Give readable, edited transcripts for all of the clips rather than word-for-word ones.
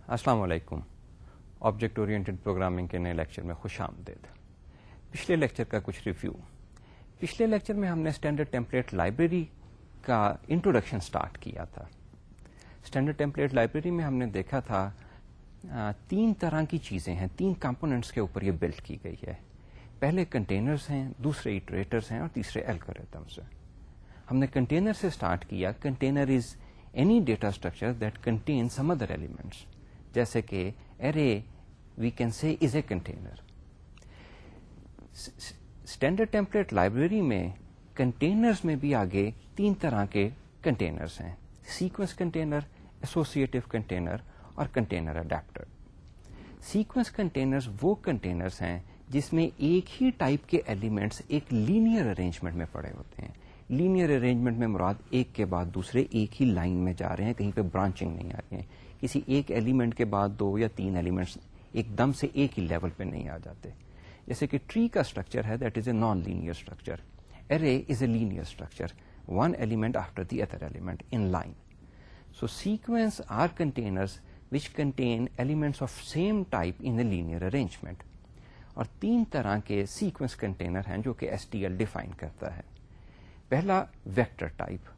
السلام علیکم. Object oriented programming کے نئے لیکچر میں خوش آمدید. پچھلے لیکچر کا کچھ ریویو. پچھلے لیکچر میں ہم نے اسٹینڈرڈ ٹیمپلیٹ لائبریری کا انٹروڈکشن سٹارٹ کیا تھا. اسٹینڈرڈ ٹیمپلیٹ لائبریری میں ہم نے دیکھا تھا تین طرح کی چیزیں ہیں, تین کمپوننٹس کے اوپر یہ بلڈ کی گئی ہے. پہلے کنٹینرز ہیں, دوسرے ایٹریٹرز ہیں اور تیسرے الگورتھمز ہیں. ہم نے کنٹینر سے سٹارٹ کیا. Container is any data structure that contain some other elements, جیسے کہ array we can say is a container. Standard template library میں کنٹینرز میں بھی آگے تین طرح کے کنٹینرز ہیں, سیکوینس کنٹینر, ایسوسیٹیو کنٹینر اور کنٹینر اڈیپٹر. سیکوینس کنٹینرز وہ کنٹینرز ہیں جس میں ایک ہی ٹائپ کے ایلیمنٹس ایک لینئر ارینجمنٹ میں پڑے ہوتے ہیں. لینئر ارینجمنٹ میں مراد ایک کے بعد دوسرے ایک ہی لائن میں جا رہے ہیں, کہیں پہ برانچنگ نہیں آ رہی ہے. کسی ایک ایلیمنٹ کے بعد دو یا تین ایلیمنٹس ایک دم سے ایک ہی لیول پہ نہیں آ جاتے. جیسے کہ ٹری کا اسٹرکچر ہے, that is a non linear structure. array is a linear structure, one element after the other element in line. So sequence are containers which contain elements of same type in a linear arrangement. اور تین طرح کے sequence container ہیں جو کہ STL define کرتا ہے. پہلا ویکٹر ٹائپ,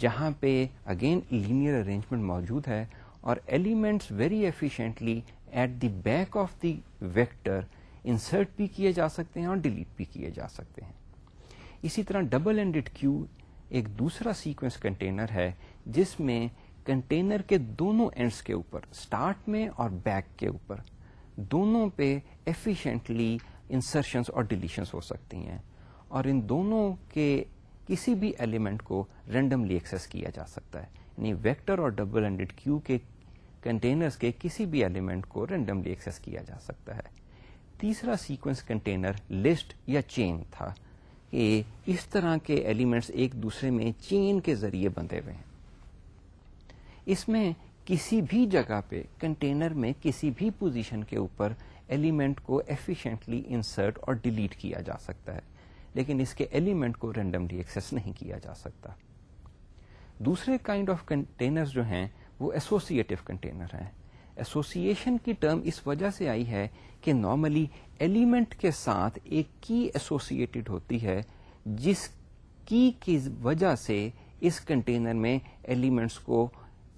جہاں پہ اگین لینئر ارینجمنٹ موجود ہے اور elements very efficiently at the back of the vector insert بھی کیے جا سکتے ہیں اور ڈیلیٹ بھی کیے جا سکتے ہیں. اسی طرح ڈبل اینڈڈ کیو ایک دوسرا سیکوینس کنٹینر ہے جس میں کنٹینر کے دونوں اینڈس کے اوپر, اسٹارٹ میں اور بیک کے اوپر, دونوں پہ ایفیشینٹلی انسرشنس اور ڈیلیشنس ہو سکتی ہیں, اور ان دونوں کے کسی بھی ایلیمنٹ کو رینڈملی ایکسیس کیا جا سکتا ہے. یعنی ویکٹر اور ڈبل اینڈڈ کیو کے کنٹینرز کے کسی بھی ایلیمنٹ کو رینڈملی ایکسیس کیا جا سکتا ہے. تیسرا سیکوینس کنٹینر لسٹ یا چین تھا, کہ اس طرح کے ایلیمنٹس ایک دوسرے میں چین کے ذریعے بندھے ہوئے ہیں. اس میں کسی بھی جگہ پہ کنٹینر میں کسی بھی پوزیشن کے اوپر ایلیمنٹ کو ایفیشینٹلی انسرٹ اور ڈیلیٹ کیا جا سکتا ہے, لیکن اس کے ایلیمنٹ کو رینڈملی ایکسیس نہیں کیا جا سکتا. دوسرے کائنڈ آف کنٹینرز جو ہیں وہ ایسوسیٹیو کنٹینر ہیں. ایسوسیشن کی ٹرم اس وجہ سے آئی ہے کہ نارملی ایلیمنٹ کے ساتھ ایک کی ایسوسیٹڈ ہوتی ہے, جس کی وجہ سے اس کنٹینر میں ایلیمنٹس کو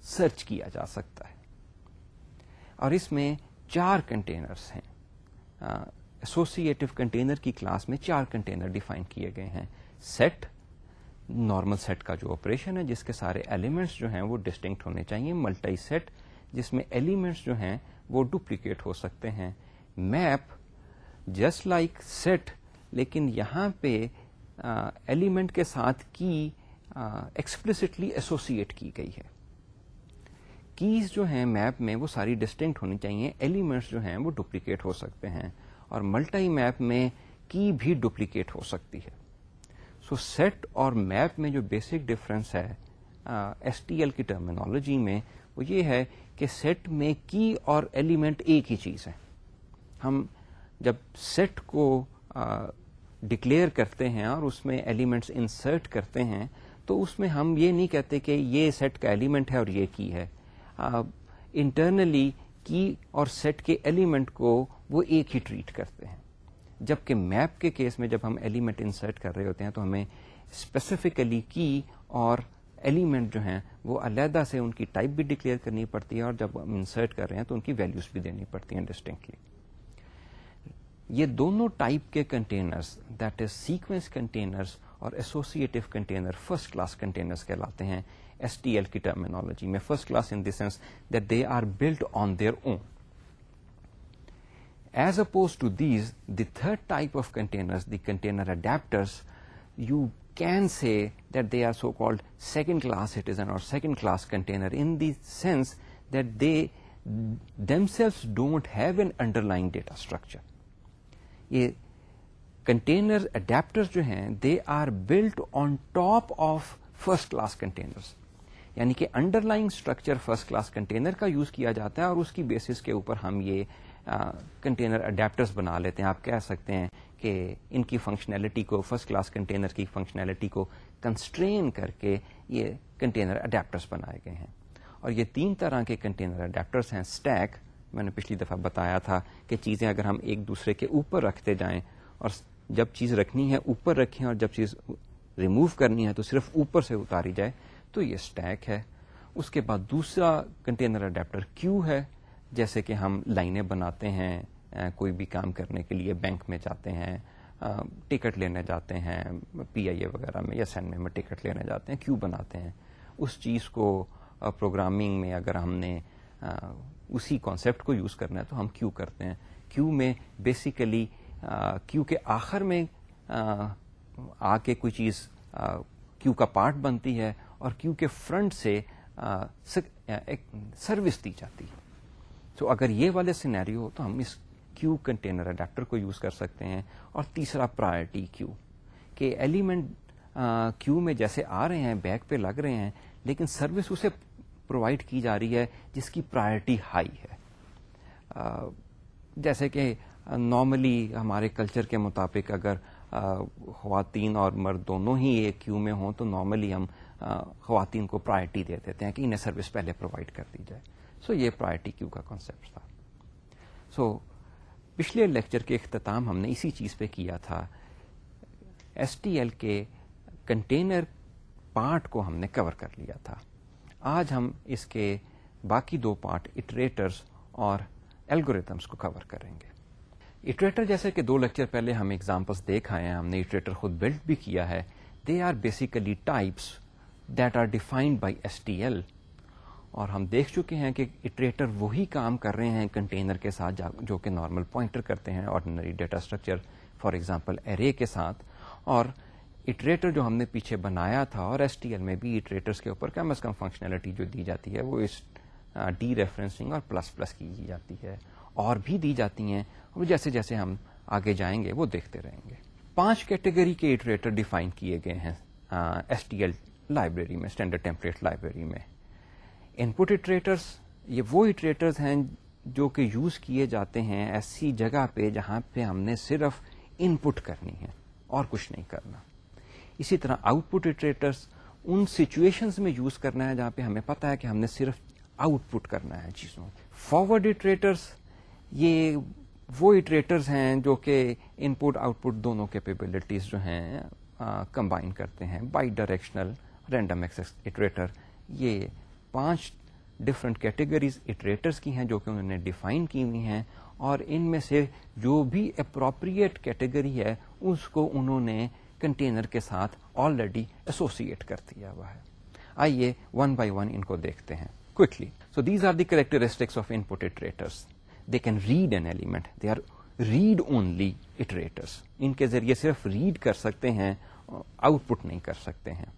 سرچ کیا جا سکتا ہے. اور اس میں چار کنٹینرز ہیں. ایسوسیٹیو کنٹینر کی کلاس میں چار کنٹینر ڈیفائن کیے گئے ہیں. سیٹ, نارمل سیٹ کا جو آپریشن ہے جس کے سارے ایلیمنٹس جو ہیں وہ ڈسٹنکٹ ہونے چاہیے. ملٹی سیٹ, جس میں ایلیمنٹس جو ہیں وہ ڈپلیکیٹ ہو سکتے ہیں. میپ, جسٹ لائک سیٹ, لیکن یہاں پہ ایلیمنٹ کے ساتھ کی ایکسپلسٹلی ایسوسیٹ کی گئی ہے. کیز جو ہیں میپ میں وہ ساری ڈسٹنکٹ ہونی چاہیے, ایلیمنٹس جو ہیں وہ ڈپلیکیٹ ہو سکتے ہیں, اور ملٹی میپ میں کی بھی ڈپلیکیٹ ہو سکتی ہے. سو سیٹ اور میپ میں جو بیسک ڈفرنس ہے STL کی ٹرمینالوجی میں, وہ یہ ہے کہ سیٹ میں کی اور ایلیمنٹ ایک ہی چیز ہے. ہم جب سیٹ کو ڈکلیئر کرتے ہیں اور اس میں ایلیمنٹس انسرٹ کرتے ہیں تو اس میں ہم یہ نہیں کہتے کہ یہ سیٹ کا ایلیمنٹ ہے اور یہ کی ہے. انٹرنلی کی اور سیٹ کے ایلیمنٹ کو وہ ایک ہی ٹریٹ کرتے ہیں. جبکہ میپ کے کیس میں جب ہم ایلیمنٹ انسرٹ کر رہے ہوتے ہیں تو ہمیں اسپیسیفکلی کی اور ایلیمنٹ جو ہیں وہ علیحدہ سے ان کی ٹائپ بھی ڈکلیئر کرنی پڑتی ہے, اور جب ہم انسرٹ کر رہے ہیں تو ان کی ویلیوز بھی دینی پڑتی ہیں ڈسٹنکٹلی. یہ دونوں ٹائپ کے containers, that is sequence containers اور associative container, first class containers کہلاتے ہیں STL کی ٹرمینالوجی میں. First class in the sense that they are built on their own. As opposed to these, the third type of containers, the container adapters, you can say that they are so-called second class citizen or second class container, in the sense that they themselves don't have an underlying data structure. یہ container adapters جو ہیں they are built on top of first class containers. یعنی کہ under lying structure first class container کا use کیا جاتا ہے, اور اس کی بیسس کے اوپر ہم یہ کنٹینر اڈیپٹرز بنا لیتے ہیں. آپ کہہ سکتے ہیں کہ ان کی فنکشنلٹی کو, فرسٹ کلاس کنٹینر کی فنکشنلٹی کو کنسٹرین کر کے یہ کنٹینر اڈیپٹرز بنائے گئے ہیں. اور یہ 3 طرح کے کنٹینر اڈیپٹرس ہیں. اسٹیک میں نے پچھلی دفعہ بتایا تھا کہ چیزیں اگر ہم ایک دوسرے کے اوپر رکھتے جائیں اور جب چیز رکھنی ہے اوپر رکھیں اور جب چیز ریموو کرنی ہے تو صرف اوپر سے اتاری جائے, تو یہ اسٹیک ہے. اس کے بعد دوسرا کنٹینر اڈیپٹر کیو ہے, جیسے کہ ہم لائنیں بناتے ہیں کوئی بھی کام کرنے کے لیے, بینک میں جاتے ہیں, ٹکٹ لینے جاتے ہیں, پی آئی اے وغیرہ میں یا سینمے میں ٹکٹ لینے جاتے ہیں, کیو بناتے ہیں. اس چیز کو پروگرامنگ میں اگر ہم نے اسی کانسیپٹ کو یوز کرنا ہے تو ہم کیو کرتے ہیں. کیو میں بیسیکلی کیو کے آخر میں آ کے کوئی چیز کیو کا پارٹ بنتی ہے اور کیو کے فرنٹ سے ایک سروس دی جاتی ہے. تو اگر یہ والے سینیریو ہو تو ہم اس کیو کنٹینر اڈیپٹر کو یوز کر سکتے ہیں. اور تیسرا پرائرٹی کیو, کہ ایلیمنٹ کیو میں جیسے آ رہے ہیں بیک پہ لگ رہے ہیں لیکن سروس اسے پرووائڈ کی جا رہی ہے جس کی پرائرٹی ہائی ہے. جیسے کہ نارملی ہمارے کلچر کے مطابق اگر خواتین اور مرد دونوں ہی ایک کیو میں ہوں تو نارملی ہم خواتین کو پرائرٹی دے دیتے ہیں کہ انہیں سروس پہلے پرووائڈ کر دی جائے. سو یہ پرائرٹی کیو کا کانسیپٹ تھا. سو پچھلے لیکچر کے اختتام ہم نے اسی چیز پہ کیا تھا. ایس ٹی ایل کے کنٹینر پارٹ کو ہم نے کور کر لیا تھا. آج ہم اس کے باقی 2 پارٹ اٹریٹرز اور الگوریتھمس کو کور کریں گے. اٹریٹر جیسے کہ 2 لیکچر پہلے ہم ایگزامپلس دیکھ آئے ہیں, ہم نے اٹریٹر خود بلڈ بھی کیا ہے. They are basically types that are defined by S T L. اور ہم دیکھ چکے ہیں کہ اٹریٹر وہی کام کر رہے ہیں کنٹینر کے ساتھ جو کہ نارمل پوائنٹر کرتے ہیں ordinary data structure, for example array کے ساتھ. اور اٹریٹر جو ہم نے پیچھے بنایا تھا, اور ایس ٹی ایل میں بھی اٹریٹرس کے اوپر کم از کم فنکشنلٹی جو دی جاتی ہے وہ اس ڈی ریفرنسنگ اور پلس پلس کی جاتی ہے, اور بھی دی جاتی ہیں, اور جیسے جیسے ہم آگے جائیں گے وہ دیکھتے رہیں گے. 5 کیٹیگری کے اٹریٹر ڈیفائن کیے گئے ہیں ایس ٹی ایل لائبریری میں, اسٹینڈرڈ ٹیمپلیٹ لائبریری میں. ان پٹ اٹریٹرس, یہ وہ اٹریٹرز ہیں جو کہ یوز کیے جاتے ہیں ایسی جگہ پہ جہاں پہ ہم نے صرف ان پٹ کرنی ہے اور کچھ نہیں کرنا. اسی طرح آؤٹ پٹ اٹریٹرس ان سچویشنز میں یوز کرنا ہے جہاں پہ ہمیں پتا ہے کہ ہم نے صرف آؤٹ پٹ کرنا ہے چیزوں. فارورڈ اٹریٹرس, یہ وہ اٹریٹرز ہیں جو کہ ان پٹ آؤٹ پٹ دونوں کیپیبلٹیز جو ہیں کمبائن کرتے ہیں. By directional random access iterator, یہ 5 ڈفرنٹ کیٹیگریز اٹریٹرز کی ہیں جو کہ انہوں نے ڈیفائن کی ہوئی ہیں, اور ان میں سے جو بھی اپروپریٹ کیٹیگری ہے اس کو انہوں نے کنٹینر کے ساتھ آلریڈی ایسوسیٹ کر دیا ہوا ہے. آئیے 1 بائی 1 ان کو دیکھتے ہیں quickly. So these are the characteristics of input iterators. They can read an element, they are read only iterators. ان کے ذریعے صرف ریڈ کر سکتے ہیں, آؤٹ پٹ نہیں کر سکتے ہیں.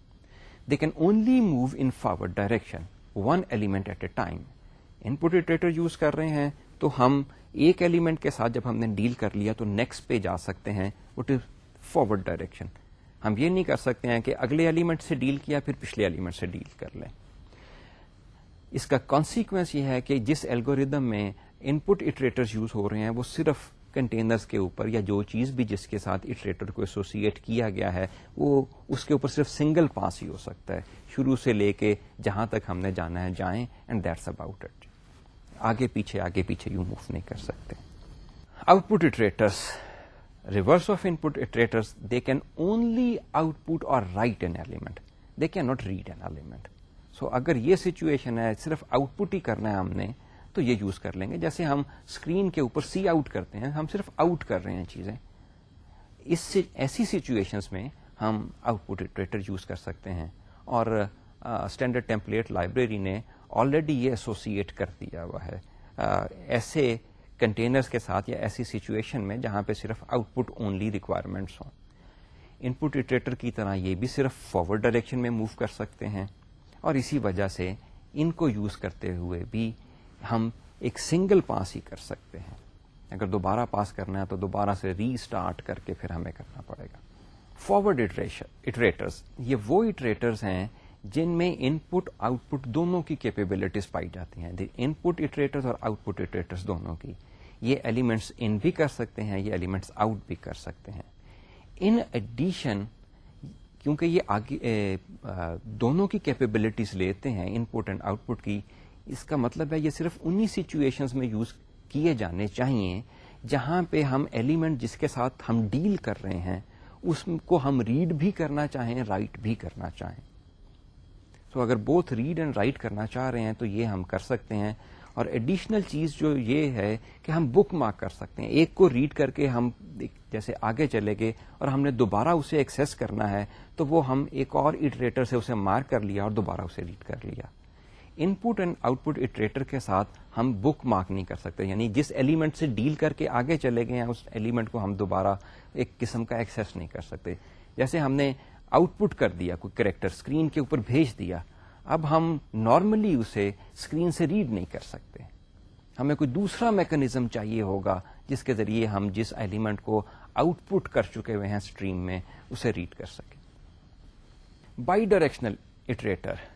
They can only move in forward direction one element at a time. Input iterator use کر رہے ہیں تو ہم ایک ایلیمنٹ کے ساتھ جب ہم نے ڈیل کر لیا تو نیکسٹ پہ جا سکتے ہیں, وٹ از فارورڈ ڈائریکشن. ہم یہ نہیں کر سکتے ہیں کہ اگلے ایلیمنٹ سے ڈیل کیا پھر پچھلے ایلیمنٹ سے ڈیل کر لیں. اس کا کانسیکوینس یہ ہے کہ جس الگوریدم میں ان پٹ اٹریٹرز یوز ہو رہے ہیں وہ صرف کنٹینرز کے اوپر, یا جو چیز بھی جس کے ساتھ اٹریٹر کو ایسوسیٹ کیا گیا ہے وہ اس کے اوپر صرف سنگل پاس ہی ہو سکتا ہے, شروع سے لے کے جہاں تک ہم نے جانا ہے جائیں, اینڈ دیٹس اباؤٹ اٹ. آگے پیچھے یوں موو نہیں کر سکتے. Output iterators, reverse of input iterators, they can only output or write an element, they can not read an element. So اگر یہ سچویشن ہے صرف آؤٹ پٹ ہی کرنا ہے ہم نے تو یہ یوز کر لیں گے. جیسے ہم اسکرین کے اوپر سی آؤٹ کرتے ہیں, ہم صرف آؤٹ کر رہے ہیں چیزیں. اس سے ایسی سچویشنز میں ہم آؤٹ پٹ اٹریٹر یوز کر سکتے ہیں, اور اسٹینڈرڈ ٹیمپلیٹ لائبریری نے آلریڈی یہ ایسوسیٹ کر دیا ہوا ہے ایسے کنٹینرز کے ساتھ یا ایسی سچویشن میں جہاں پہ صرف آؤٹ پٹ اونلی ریکوائرمنٹس ہوں. ان پٹ اٹریٹر کی طرح یہ بھی صرف فارورڈ ڈائریکشن میں موو کر سکتے ہیں, اور اسی وجہ سے ان کو یوز کرتے ہوئے بھی ہم ایک سنگل پاس ہی کر سکتے ہیں. اگر دوبارہ پاس کرنا ہے تو دوبارہ سے ری اسٹارٹ کر کے پھر ہمیں کرنا پڑے گا. فارورڈ اٹریٹرز, یہ وہ اٹریٹرز ہیں جن میں ان پٹ آؤٹ پٹ دونوں کی کیپیبلٹیز پائی جاتی ہیں. ان پٹ اٹریٹرز اور آؤٹ پٹ اٹریٹرز دونوں کی, یہ ایلیمنٹس ان بھی کر سکتے ہیں, یہ ایلیمنٹس آؤٹ بھی کر سکتے ہیں. ان ایڈیشن کیونکہ یہ آگے دونوں کی کیپیبلٹیز لیتے ہیں ان پٹ اینڈ آؤٹ پٹ کی. اس کا مطلب ہے یہ صرف انہی سچویشنز میں یوز کیے جانے چاہیے جہاں پہ ہم ایلیمنٹ جس کے ساتھ ہم ڈیل کر رہے ہیں اس کو ہم ریڈ بھی کرنا چاہیں, رائٹ بھی کرنا چاہیں. تو اگر بوتھ ریڈ اینڈ رائٹ کرنا چاہ رہے ہیں تو یہ ہم کر سکتے ہیں. اور ایڈیشنل چیز جو یہ ہے کہ ہم بک مارک کر سکتے ہیں. ایک کو ریڈ کر کے ہم جیسے آگے چلے گئے اور ہم نے دوبارہ اسے ایکسیس کرنا ہے تو وہ ہم ایک اور اٹریٹر سے اسے مارک کر لیا اور دوبارہ اسے ریڈ کر لیا. ان put and out put iterator کے ساتھ ہم بک مارک نہیں کر سکتے, یعنی جس ایلیمنٹ سے ڈیل کر کے آگے چلے گئے ہیں اس ایلیمنٹ کو ہم دوبارہ ایک قسم کا ایکسیس نہیں کر سکتے. جیسے ہم نے آؤٹ پٹ کر دیا کوئی کریکٹر اسکرین کے اوپر بھیج دیا, اب ہم نارملی اسے اسکرین سے ریڈ نہیں کر سکتے. ہمیں کوئی دوسرا میکانزم چاہیے ہوگا جس کے ذریعے ہم جس ایلیمنٹ کو آؤٹ پٹ کر چکے ہوئے ہیں اسٹریم میں اسے ریڈ کر سکیں. By directional iterator,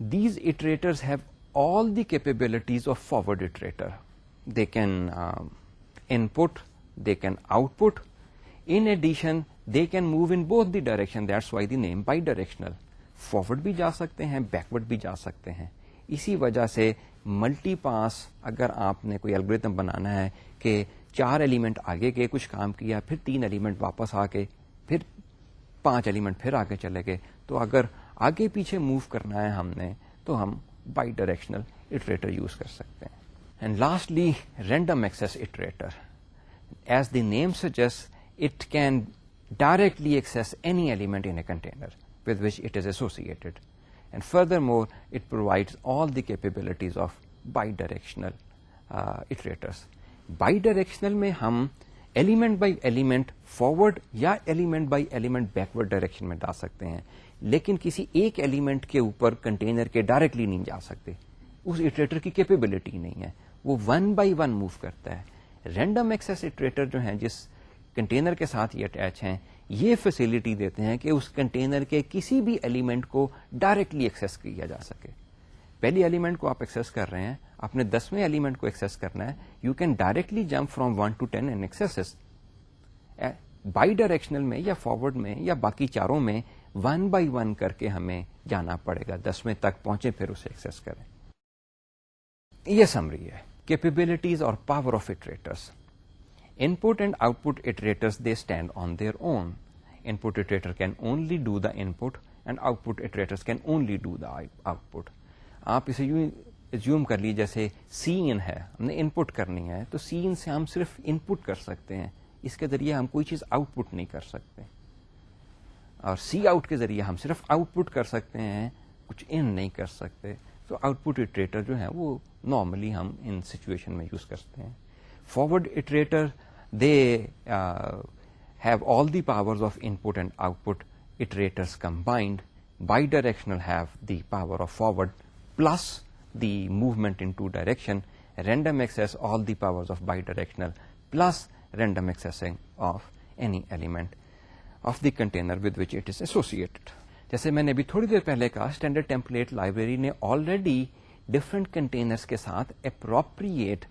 these iterators have all the capabilities of forward iterator. They can input, they can output. In addition, they can move in both the direction. That's why the name bidirectional. Forward بھی جا سکتے ہیں, backward بھی جا سکتے ہیں. اسی وجہ سے ملٹی پاس اگر آپ نے کوئی الگوریتم بنانا ہے کہ 4 ایلیمنٹ آگے گئے کچھ کام کیا, پھر 3 ایلیمنٹ واپس آ کے, پھر 5 ایلیمنٹ پھر آگے چلے گئے, تو اگر آگے پیچھے موو کرنا ہے ہم نے تو ہم بائی ڈائریکشنل اٹریٹر یوز کر سکتے ہیں. And lastly random access iterator. As the name suggest it can directly access any element in a container with which it is associated, and furthermore it provides all the capabilities of bidirectional iterators. Bidirectional میں ہم element by element forward یا element by element backward direction میں ڈال سکتے ہیں, لیکن کسی ایک ایلیمنٹ کے اوپر کنٹینر کے ڈائریکٹلی نہیں جا سکتے. اس اٹریٹر کی کیپیبلٹی نہیں ہے, وہ 1 by 1 موو کرتا ہے. رینڈم ایکسیس اٹریٹر جو ہیں جس کنٹینر کے ساتھ یہ اٹیچ ہیں, یہ فیسلٹی دیتے ہیں کہ اس کنٹینر کے کسی بھی ایلیمنٹ کو ڈائریکٹلی ایکسیس کیا جا سکے. پہلی ایلیمنٹ کو آپ ایکسیس کر رہے ہیں, آپ نے 10ویں ایلیمنٹ کو ایکسیس کرنا ہے, you can directly jump from 1 to 10 and access. By directional میں یا فارورڈ میں یا باقی چاروں میں 1 by 1 کر کے ہمیں جانا پڑے گا, 10ویں تک پہنچے پھر اسے ایکسیس کریں. یہ سمری ہے کیپیبلٹیز اور power of attributes. Input and output iterators, they stand on their own. Input iterator can only do the input and output iterators can only do the output. آپ اسے یوں assume کر لیجیے جیسے سین ہے, ہم نے انپٹ کرنی ہے تو سین سے ہم صرف انپٹ کر سکتے ہیں, اس کے ذریعے ہم کوئی چیز آؤٹ پٹ نہیں کر سکتے. اور سی آؤٹ کے ذریعے ہم صرف آؤٹ پٹ کر سکتے ہیں, کچھ ان نہیں کر سکتے. تو آؤٹ پٹ اٹریٹر جو ہے وہ نارملی ہم ان سچویشن میں یوز کرتے ہیں. Forward iterator, they have all the powers of input and output iterators combined. Bidirectional have the power of forward plus the movement in 2 direction. Random access all the powers of bidirectional plus random accessing of any element of the container with which it is associated. جیسے میں نے ابھی تھوڑی دیر پہلے کہا, standard template library نے already different containers کے ساتھ اپروپریٹ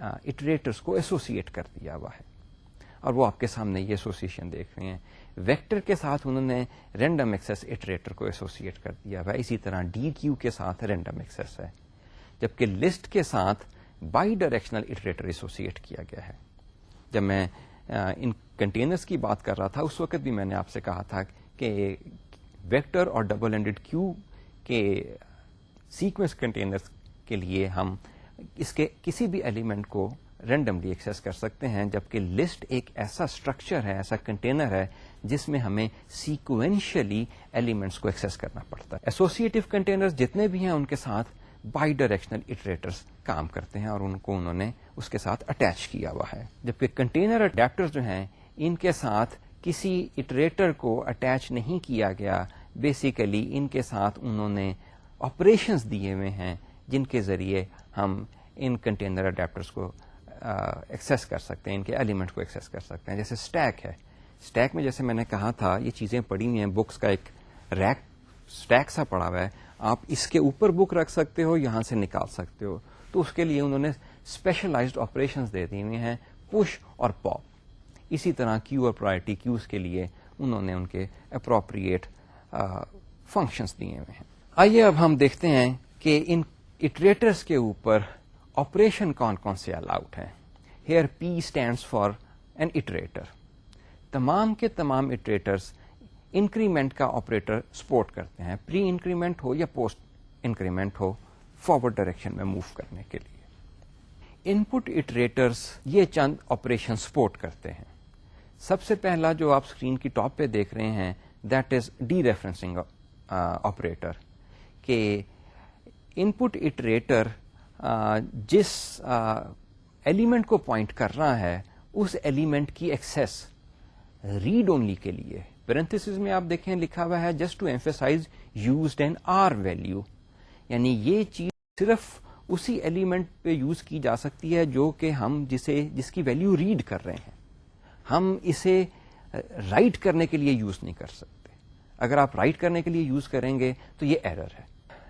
اٹریٹرس کو ایسوسیٹ کر دیا ہوا ہے, اور وہ آپ کے سامنے یہ ایسوسیشن دیکھ رہے ہیں. ویکٹر کے ساتھ انہوں نے رینڈم ایکسیس اٹریٹر کو ایسوسیٹ کر دیا ہوا ہے, اسی طرح ڈی کیو کے ساتھ رینڈم ایکسیس ہے, جبکہ لسٹ کے ساتھ بائی ڈائریکشنل اٹریٹر ایسوسیٹ کیا گیا ہے. جب میں ان کنٹینرس کی بات کر رہا تھا اس وقت بھی میں نے آپ سے کہا تھا کہ ویکٹر اور ڈبل اینڈڈ کیو کے سیکوینس کنٹینرس کے لیے ہم اس کے کسی بھی ایلیمنٹ کو رینڈملی ایکسیس کر سکتے ہیں, جبکہ لسٹ ایک ایسا اسٹرکچر ہے, ایسا کنٹینر ہے جس میں ہمیں سیکوینشلی ایلیمنٹس کو ایکسیس کرنا پڑتا ہے. ایسوسیٹو کنٹینرز جتنے بھی ہیں ان کے ساتھ بائی ڈائریکشنل اٹریٹرز کام کرتے ہیں اور ان کو انہوں نے اس کے ساتھ اٹیچ کیا ہوا ہے, جبکہ کنٹینر اڈیپٹر جو ہیں ان کے ساتھ کسی اٹریٹر کو اٹیچ نہیں کیا گیا. بیسیکلی ان کے ساتھ انہوں نے آپریشنز دیے ہوئے ہیں جن کے ذریعے ہم ان کنٹینر اڈیپٹرز کو ایکسیس کر سکتے ہیں, ان کے ایلیمنٹ کو ایکسیس کر سکتے ہیں. جیسے اسٹیک ہے, اسٹیک میں جیسے میں نے کہا تھا یہ چیزیں پڑی ہوئی ہیں, بکس کا ایک ریک اسٹیک سا پڑا ہوا ہے, آپ اس کے اوپر بک رکھ سکتے ہو, یہاں سے نکال سکتے ہو. تو اس کے لیے انہوں نے اسپیشلائزڈ آپریشنز دے دی ہوئی ہیں, پش اور پاپ. اسی طرح کیو اور پرائرٹی کیوز کے لیے انہوں نے ان کے اپروپریٹ فنکشنز دیے ہوئے ہیں. آئیے اب ہم دیکھتے ہیں کہ ان اٹریٹرز کے اوپر آپریشن کون کون سے الاؤڈ ہیں. Here P stands for an iterator. تمام کے تمام اٹریٹرز انکریمنٹ کا آپریٹر سپورٹ کرتے ہیں, پری انکریمنٹ ہو یا پوسٹ انکریمنٹ ہو, فارورڈ ڈائریکشن میں موو کرنے کے لیے. ان پٹ اٹریٹرز یہ چند آپریشن سپورٹ کرتے ہیں. سب سے پہلا جو آپ اسکرین کی ٹاپ پہ دیکھ رہے ہیں that is dereferencing operator, کہ ان پٹ اٹریٹر جس ایلیمنٹ کو پوائنٹ کر رہا ہے اس ایلیمنٹ کی ایکسیس ریڈ اونلی کے لیے, پیرنتھیسز میں آپ دیکھیں لکھا ہوا ہے just to emphasize used an R value, یعنی یہ چیز صرف اسی ایلیمنٹ پہ یوز کی جا سکتی ہے جو کہ ہم جس کی ویلیو ریڈ کر رہے ہیں. ہم اسے رائٹ کرنے کے لیے یوز نہیں کر سکتے. اگر آپ رائٹ کرنے کے لیے یوز کریں گے تو یہ ایرر ہے.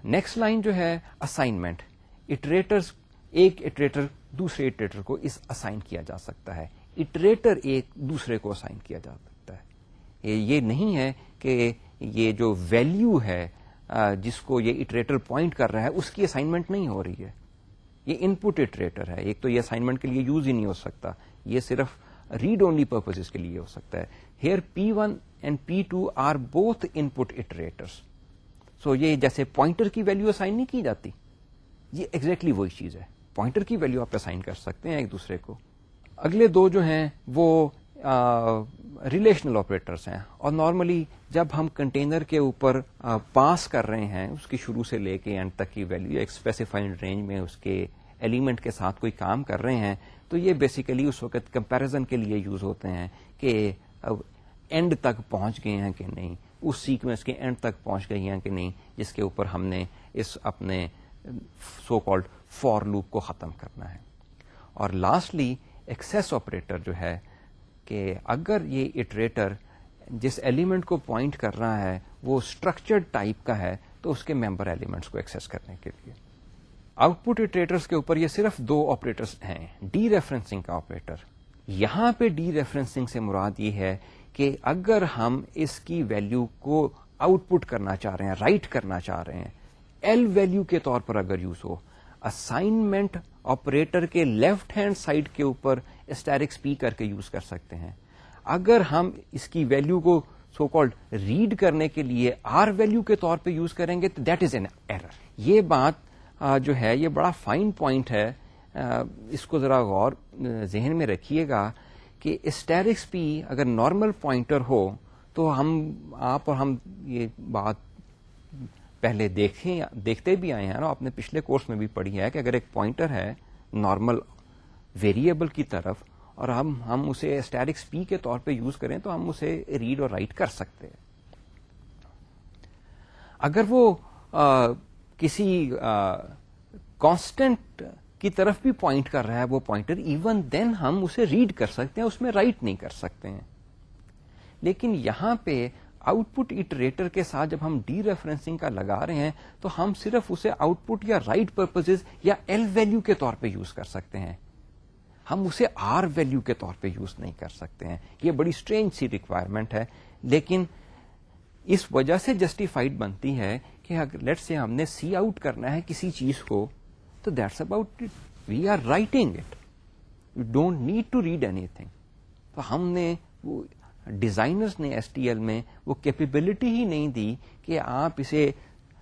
نیکسٹ لائن جو ہے اسائنمنٹ. اٹریٹرز, ایک اٹریٹر دوسرے اٹریٹر کو اسائن کیا جا سکتا ہے, اٹریٹر ایک دوسرے کو اسائن کیا جا سکتا ہے. یہ نہیں ہے کہ یہ جو ویلیو ہے جس کو یہ اٹریٹر پوائنٹ کر رہا ہے اس کی اسائنمنٹ نہیں ہو رہی ہے. یہ ان پٹ اٹریٹر ہے, ایک تو یہ اسائنمنٹ کے لیے یوز ہی نہیں ہو سکتا, یہ صرف ریڈ اونلی پرپزز کے لیے ہو سکتا ہے. Here P1 and P2 are both input iterators. So یہ جیسے پوائنٹر کی ویلیو اسائن نہیں کی جاتی, یہ ایگزیکٹلی وہی چیز ہے. پوائنٹر کی ویلیو آپ اسائن کر سکتے ہیں ایک دوسرے کو. اگلے دو جو ہیں وہ ریلیشنل آپریٹرس ہیں, اور نارملی جب ہم کنٹینر کے اوپر پاس کر رہے ہیں اس کی شروع سے لے کے اینڈ تک کی ویلیو ایک اسپیسیفائڈ رینج میں اس کے ایلیمنٹ کے ساتھ کوئی کام کر رہے ہیں, تو یہ بیسیکلی اس وقت کمپیریزن کے لیے یوز ہوتے ہیں کہ اینڈ تک پہنچ گئے ہیں کہ نہیں, اس سیکوینس کے اینڈ تک پہنچ گئی ہیں کہ نہیں جس کے اوپر ہم نے اس اپنے سو کالڈ فور لوپ کو ختم کرنا ہے. اور لاسٹلی ایکسیس آپریٹر جو ہے کہ اگر یہ اٹریٹر جس ایلیمنٹ کو پوائنٹ کر رہا ہے وہ اسٹرکچرڈ ٹائپ کا ہے تو اس کے ممبر ایلیمنٹس کو ایکسیس کرنے کے لیے. آؤٹ پٹ اٹریٹرس کے اوپر یہ صرف دو آپریٹرس ہیں. ڈی ریفرنسنگ کا آپریٹر, یہاں پہ ڈی ریفرنسنگ سے مراد یہ ہے کہ اگر ہم اس کی ویلیو کو آؤٹ پٹ کرنا چاہ رہے ہیں, رائٹ کرنا چاہ رہے ہیں, ایل ویلیو کے طور پر اگر یوز ہو, اسائنمنٹ آپریٹر کے لیفٹ ہینڈ سائڈ کے اوپر اسٹیرکس پی کر کے یوز کر سکتے ہیں. اگر ہم اس کی ویلیو کو سو کالڈ ریڈ کرنے کے لیے آر ویلیو کے طور پہ یوز کریں گے تو دیٹ از این ایرر. یہ بات جو ہے یہ بڑا فائن پوائنٹ ہے, اس کو ذرا غور ذہن میں رکھیے گا کہ اسٹیرکس پی اگر نارمل پوائنٹر ہو تو آپ اور ہم یہ بات پہلے دیکھتے بھی آئے ہیں نا, آپ نے پچھلے کورس میں بھی پڑھی ہے کہ اگر ایک پوائنٹر ہے نارمل ویریبل کی طرف اور ہم اسے اسٹیرکس پی کے طور پہ یوز کریں تو ہم اسے ریڈ اور رائٹ کر سکتے ہیں. اگر وہ کسی کانسٹنٹ کی طرف بھی پوائنٹ کر رہا ہے وہ پوائنٹر, ایون دین ہم اسے ریڈ کر سکتے ہیں, اس میں رائٹ نہیں کر سکتے ہیں. لیکن یہاں پہ آؤٹ پٹ اٹریٹر کے ساتھ جب ہم ڈی ریفرنسنگ کا لگا رہے ہیں تو ہم صرف اسے آؤٹ پٹ یا رائٹ پرپزز یا ایل ویلیو کے طور پہ یوز کر سکتے ہیں, ہم اسے آر ویلیو کے طور پہ یوز نہیں کر سکتے ہیں. یہ بڑی اسٹرینج سی ریکوائرمنٹ ہے, لیکن اس وجہ سے جسٹیفائڈ بنتی ہے کہ اگر لیٹ سے ہم نے سی آؤٹ کرنا ہے کسی چیز کو تو that's about it, we are writing it, you don't need to read anything. تو ہم نے وہ ڈیزائنرز نے ایس ٹی ایل میں وہ کیپیبلٹی ہی نہیں دی کہ آپ اسے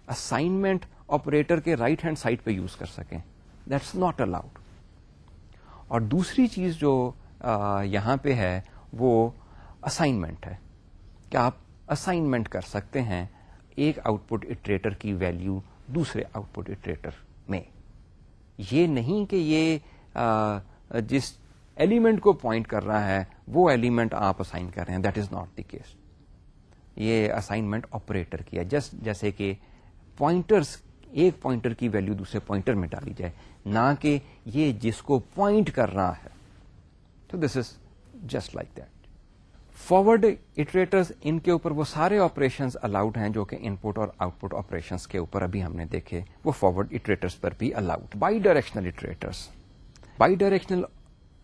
اسائنمنٹ آپریٹر کے رائٹ ہینڈ سائڈ پہ یوز کر سکیں. That's not allowed. اور دوسری چیز جو یہاں پہ ہے وہ اسائنمنٹ ہے کہ آپ اسائنمنٹ کر سکتے ہیں ایک آؤٹ پٹ اٹریٹر کی ویلیو دوسرے آؤٹ پٹ اٹریٹر میں. یہ نہیں کہ یہ جس ایلیمنٹ کو پوائنٹ کر رہا ہے وہ ایلیمنٹ آپ اسائن کر رہے ہیں, that is not the case. یہ اسائنمنٹ آپریٹر کی ہے, جیسے کہ پوائنٹرز, ایک پوائنٹر کی ویلیو دوسرے پوائنٹر میں ڈالی جائے, نہ کہ یہ جس کو پوائنٹ کر رہا ہے. تو this is just like that. Forward iterators, ان کے اوپر وہ سارے آپریشنز الاؤڈ ہیں جو کہ ان پٹ اور آؤٹ پٹ آپریشنز کے اوپر ابھی ہم نے دیکھے, وہ فارورڈ اٹریٹرز پر بھی allowed. By directional اٹریٹرز, by directional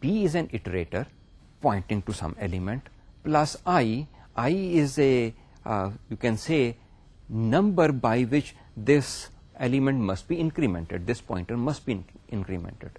P is an iterator pointing to some element, plus I is a you can say number by which this element must be incremented, this pointer must be incremented.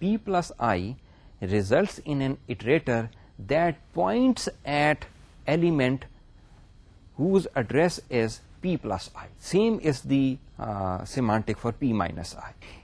P plus I results in an iterator that points at element whose address is P plus I. Same is the semantic for P minus I.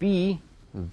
P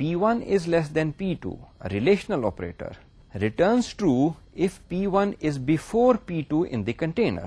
P1 is less than P2, a relational operator, returns true if P1 is before P2 in the container.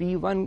P1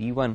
P1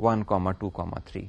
1, 2, 3.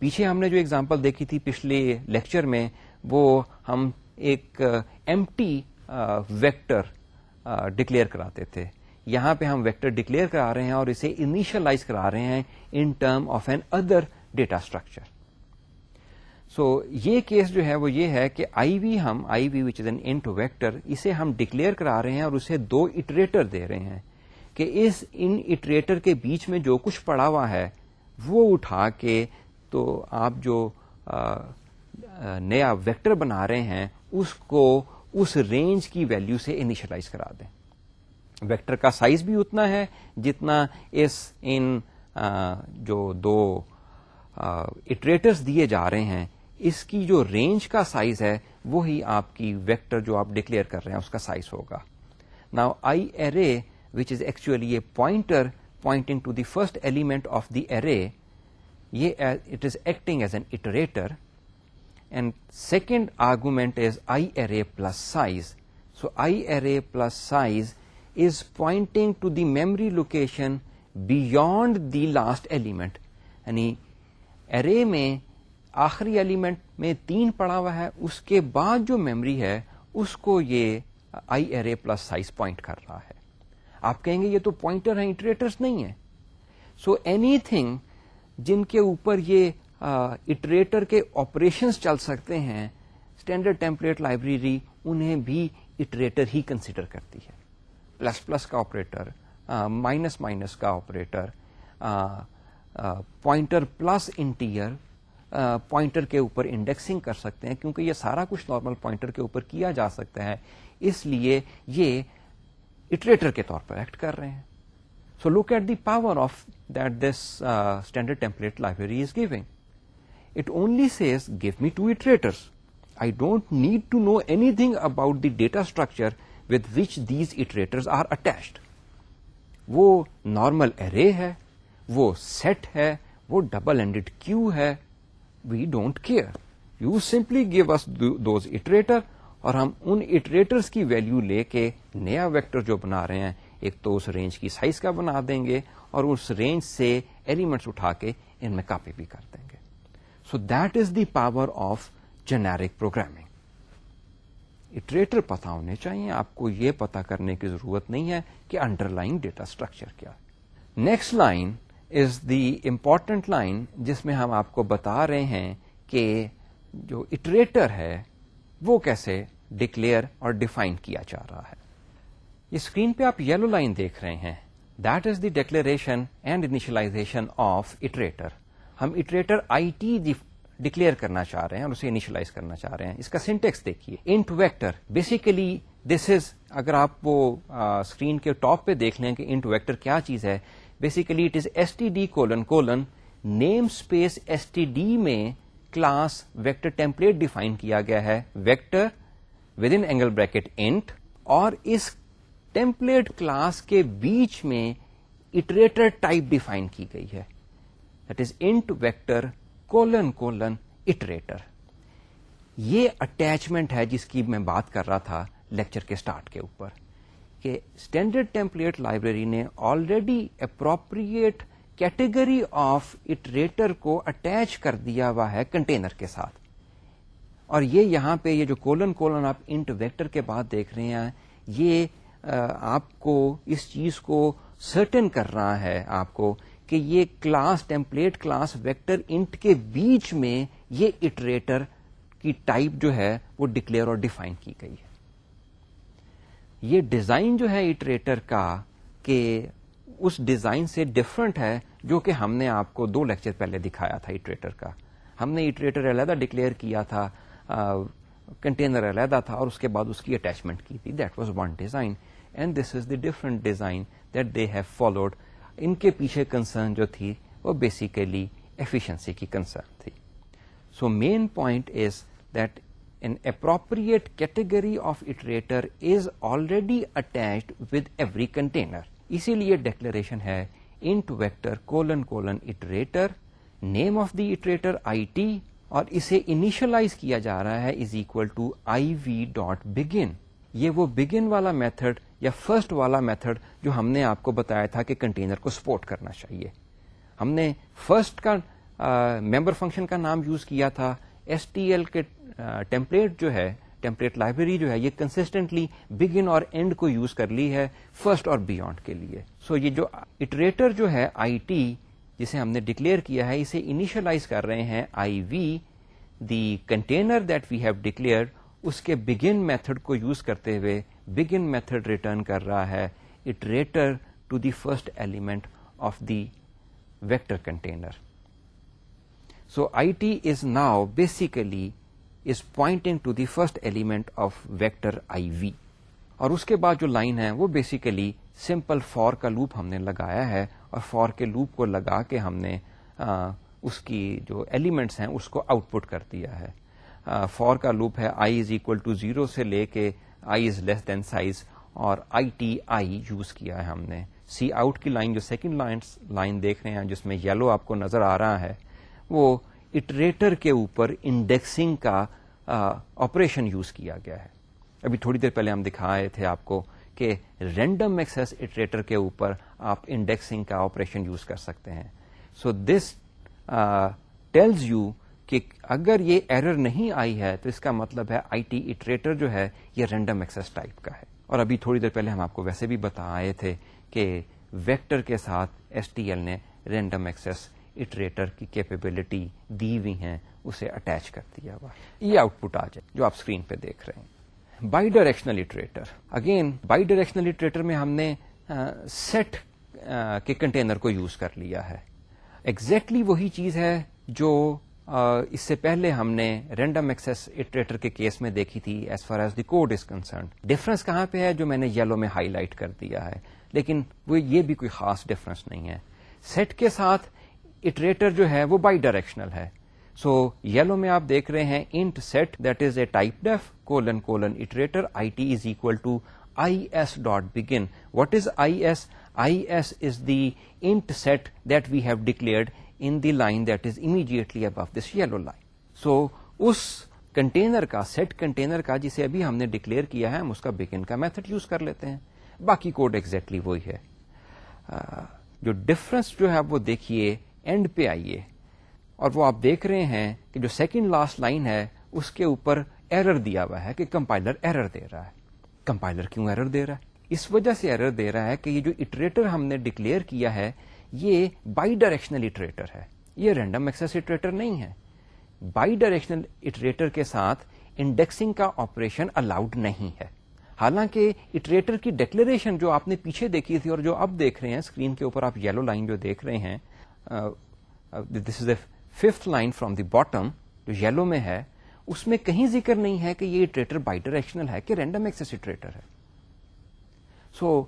پیچھے ہم نے جو example دیکھی تھی پچھلے lecture میں وہ ہم ایک ایمٹی ویکٹر ڈکلیئر کراتے تھے. یہاں پہ ہم ویکٹر ڈکلیئر کرا رہے ہیں اور اسے انیشلائز کرا رہے ہیں in term of another data structure. So یہ کیس جو ہے وہ یہ ہے کہ I V which is an int vector, اسے ہم ڈکلیئر کرا رہے ہیں اور اسے 2 اٹریٹر دے رہے ہیں کہ اس ان اٹریٹر کے بیچ میں جو کچھ پڑا ہوا ہے وہ اٹھا کے تو آپ جو نیا ویکٹر بنا رہے ہیں اس کو اس رینج کی ویلیو سے انیشلائز کرا دیں. ویکٹر کا سائز بھی اتنا ہے جتنا ان جو 2 اٹریٹرز دیے جا رہے ہیں اس کی جو رینج کا سائز ہے وہی آپ کی ویکٹر جو آپ ڈکلیئر کر رہے ہیں اس کا سائز ہوگا. Now I array which is actually a pointer pointing to the first element of the array, it is acting as an iterator, and second argument is IArray plus size. So IArray plus size is pointing to the memory location beyond the last element. یعنی array میں آخری element میں 3 پڑا ہوا ہے, اس کے بعد جو میموری ہے اس کو یہ IArray plus size پوائنٹ کر رہا ہے. آپ کہیں گے یہ تو پوائنٹر ہیں, اٹریٹرز نہیں ہیں. سو اینی تھنگ جن کے اوپر یہ اٹریٹر کے آپریشنز چل سکتے ہیں, اسٹینڈرڈ ٹیمپلیٹ لائبریری انہیں بھی اٹریٹر ہی کنسیڈر کرتی ہے. پلس پلس کا آپریٹر, مائنس مائنس کا operator, pointer plus integer, pointer کے اوپر انڈیکسنگ کر سکتے ہیں کیونکہ یہ سارا کچھ نارمل پوائنٹر کے اوپر کیا جا سکتا ہے, اس لیے یہ اٹریٹر کے طور پر ایکٹ کر رہے ہیں. So look at the power of that this standard template library is giving. It only says give me 2 iterators. I don't need to know anything about the data structure with which these iterators are attached. وہ normal array ہے, وہ set ہے, وہ double-ended queue ہے. We don't care. You simply give us those iterator اور ہم ان اٹریٹرز کی value لے کے نیا ویکٹر جو بنا رہے ہیں ایک تو اس رینج کی سائز کا بنا دیں گے اور اس رینج سے ایلیمنٹس اٹھا کے ان میں کاپی بھی کر دیں گے. So that is the power of generic programming. Iterator پتہ ہونے چاہیے, آپ کو یہ پتہ کرنے کی ضرورت نہیں ہے کہ انڈر لائن ڈیٹا اسٹرکچر کیا. Next line is the important line جس میں ہم آپ کو بتا رہے ہیں کہ جو اٹریٹر ہے وہ کیسے ڈکلیئر اور ڈیفائن کیا جا رہا ہے. یہ اسکرین پہ آپ یلو لائن دیکھ رہے ہیں, that is the declaration and initialization of iterator. ہم اٹریٹر آئی ٹی ڈکلیئر کرنا چاہ رہے ہیں اور اسے انیشلائز کرنا چاہ رہے ہیں. اس کا سینٹیکس دیکھیے, انٹ ویکٹر. بیسیکلی دس از, اگر آپ وہ اسکرین کے ٹاپ پہ دیکھ لیں کہ انٹ ویکٹر کیا چیز ہے, basically it is std::, namespace std میں کلاس ویکٹر ٹیمپلیٹ ڈیفائن کیا گیا ہے, vector with in angle bracket int, اور اس ٹیمپلیٹ کلاس کے بیچ میں اٹریٹر ٹائپ ڈیفائن کی گئی ہے, that is int vector : iterator. یہ اٹیچمنٹ ہے جس کی میں بات کر رہا تھا لیکچر کے سٹارٹ کے اوپر کہ اسٹینڈرڈ ٹیمپلیٹ لائبریری نے already appropriate category of iterator کو اٹیچ کر دیا ہوا ہے کنٹینر کے ساتھ. اور یہ یہاں پہ یہ جو : آپ انٹ ویکٹر کے بعد دیکھ رہے ہیں, یہ آپ کو اس چیز کو سرٹن کر رہا ہے آپ کو کہ یہ class template class vector int کے بیچ میں یہ اٹریٹر کی ٹائپ جو ہے وہ ڈکلیئر اور ڈیفائن کی گئی ہے. یہ ڈیزائن جو ہے اٹریٹر کا کہ اس ڈیزائن سے ڈفرنٹ ہے جو کہ ہم نے آپ کو 2 لیکچر پہلے دکھایا تھا اٹریٹر کا. ہم نے اٹریٹر علیحدہ ڈکلیئر کیا تھا, کنٹینر علیحدہ تھا, اور اس کے بعد اس کی اٹیچمنٹ کی تھی. That was one design and this is the different design that they have followed. ان کے پیچھے کنسرن جو تھی وہ بیسیکلی ایفیشنسی کی کنسرن تھی. So main point is that an appropriate category of iterator is already attached with every container. اسی لیے ڈیکلریشن ہے int vector : iterator, name of the iterator IT, اور اسے انیشلائز کیا جا رہا ہے is equal to iv.begin. یہ وہ بگن والا میتھڈ یا فرسٹ والا میتھڈ جو ہم نے آپ کو بتایا تھا کہ کنٹینر کو سپورٹ کرنا چاہیے. ہم نے فرسٹ کا ممبر فنکشن کا نام یوز کیا تھا. STL کے ٹیمپلیٹ جو ہے, ٹیمپلیٹ لائبریری جو ہے, یہ کنسسٹنٹلی بگن اور اینڈ کو یوز کر لی ہے فرسٹ اور بیونڈ کے لیے. سو یہ جو اٹریٹر جو ہے IT جسے ہم نے ڈکلیئر کیا ہے, اسے انیشلائز کر رہے ہیں IV, the container that we have declared, اس کے بگن میتھڈ کو یوز کرتے ہوئے بگن میتھڈ ریٹرن کر رہا ہے iterator to the first element of the vector container. So IT is now basically is pointing to the first element of vector IV. اور اس کے بعد جو لائن ہے وہ بیسیکلی سمپل فور کا لوپ ہم نے لگایا ہے, اور فور کے لوپ کو لگا کے ہم نے اس کی جو ایلیمنٹس ہیں اس کو آؤٹ پٹ کر دیا ہے. فور کا لوپ ہے I is equal to 0 سے لے کے I is less than size, اور ITI یوز کیا ہے ہم نے. سی آؤٹ کی لائن جو سیکنڈ لائن دیکھ رہے ہیں جس میں یلو آپ کو نظر آ رہا ہے, وہ اٹریٹر کے اوپر انڈیکسنگ کا آپریشن یوز کیا گیا ہے. ابھی تھوڑی دیر پہلے ہم دکھائے تھے آپ کو کہ رینڈم ایکسیس اٹریٹر کے اوپر آپ انڈیکسنگ کا آپریشن یوز کر سکتے ہیں. سو دس ٹیلز یو کہ اگر یہ ایرر نہیں آئی ہے تو اس کا مطلب ہے IT اٹریٹر جو ہے یہ رینڈم ایکسیس ٹائپ کا ہے. اور ابھی تھوڑی دیر پہلے ہم آپ کو ویسے بھی بتا آئے تھے کہ ویکٹر کے ساتھ STL نے رینڈم ایکسیس اٹریٹر کی کیپیبلٹی دی ہوئی ہیں اسے اٹیچ کر دیا ہوا. یہ آؤٹ پٹ آ جائے جو آپ اسکرین پہ دیکھ رہے ہیں. By directional iterator, again by directional iterator میں ہم نے سیٹ کے کنٹینر کو یوز کر لیا ہے. ایگزیکٹلی وہی چیز ہے جو اس سے پہلے ہم نے رینڈم ایکسیس اٹریٹر کے کیس میں دیکھی تھی as far as the code is concerned. Difference کہاں پہ ہے جو میں نے یلو میں ہائی لائٹ کر دیا ہے, لیکن وہ یہ بھی کوئی خاص ڈفرنس نہیں ہے. سیٹ کے ساتھ اٹریٹر جو ہے وہ بائی ڈائریکشنل ہے. سو یلو میں آپ دیکھ رہے ہیں int set that is a typedef colon colon iterator IT is equal to IS dot begin. What is IS? IS is the int set that we have declared in the line that is immediately above this yellow line. So اس container کا, set container کا جسے ابھی ہم نے declare کیا ہے, ہم اس کا بگن کا میتھڈ یوز کر لیتے ہیں. باقی کوڈ ایگزیکٹلی وہی ہے. جو ڈفرنس جو ہے وہ دیکھیے اینڈ پہ آئیے, اور وہ آپ دیکھ رہے ہیں کہ جو سیکنڈ لاسٹ لائن ہے اس کے اوپر ایرر دیا ہوا ہے کہ کمپائلر ایرر دے رہا ہے. کمپائلر کیوں ایرر دے رہا ہے؟ اس وجہ سے ایرر دے رہا ہے کہ یہ جو اٹریٹر ہم نے ڈکلیئر کیا ہے یہ بائی ڈائریکشنل اٹریٹر ہے, یہ رینڈم ایکسیس اٹریٹر نہیں ہے. بائی ڈائریکشنل اٹریٹر کے ساتھ انڈیکسنگ کا آپریشن الاؤڈ نہیں ہے. حالانکہ اٹریٹر کی ڈکلیریشن جو آپ نے پیچھے دیکھی تھی اور جو اب دیکھ رہے ہیں اسکرین کے اوپر, آپ یلو لائن جو دیکھ رہے ہیں, this is a fifth line from the bottom جو یلو میں ہے, اس میں کہیں ذکر نہیں ہے کہ یہ اٹریٹر بائی ڈائریکشنل ہے کہ رینڈم ایکسیس اٹریٹر ہے. سو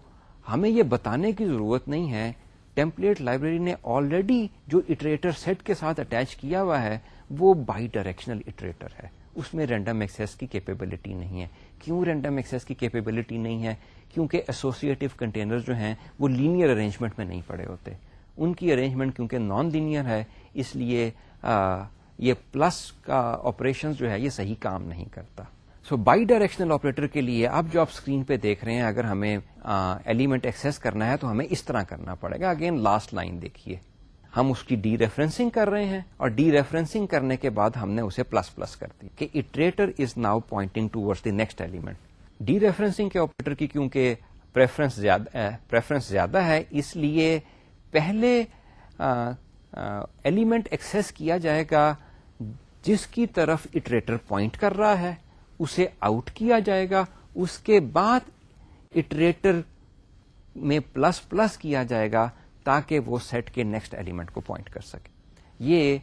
ہمیں یہ بتانے کی ضرورت نہیں ہے. ٹیمپلیٹ لائبریری نے آلریڈی جو اٹریٹر سیٹ کے ساتھ اٹیچ کیا ہوا ہے وہ بائی ڈائریکشنل اٹریٹر ہے, اس میں رینڈم ایکسیس کی کیپیبلٹی نہیں ہے. کیوں رینڈم ایکسیس کی کیپیبلٹی نہیں ہے؟ کیونکہ ایسوسیٹیو کنٹینر جو ہیں وہ لینئر ارینجمنٹ میں نہیں پڑے ہوتے. ان کی ارینجمنٹ کیونکہ نان لینئر ہے, اس لیے یہ پلس کا آپریشن جو ہے یہ صحیح کام نہیں کرتا. سو بائی ڈائریکشنل آپریٹر کے لیے اب جو آپ اسکرین پہ دیکھ رہے ہیں, اگر ہمیں ایلیمنٹ ایکسیس کرنا ہے تو ہمیں اس طرح کرنا پڑے گا. اگین لاسٹ لائن دیکھیے, ہم اس کی ڈی ریفرنسنگ کر رہے ہیں, اور ڈی ریفرنسنگ کرنے کے بعد ہم نے اسے پلس پلس کر دی کہ iterator is now pointing towards the next element. D referencing کے آپریٹر کی کیونکہ پریفرنس زیادہ ہے, اس لیے پہلے ایلیمنٹ ایکسیس کیا جائے گا جس کی طرف اٹریٹر پوائنٹ کر رہا ہے, اسے آؤٹ کیا جائے گا. اس کے بعد اٹریٹر میں پلس پلس کیا جائے گا تاکہ وہ سیٹ کے نیکسٹ ایلیمنٹ کو پوائنٹ کر سکے. یہ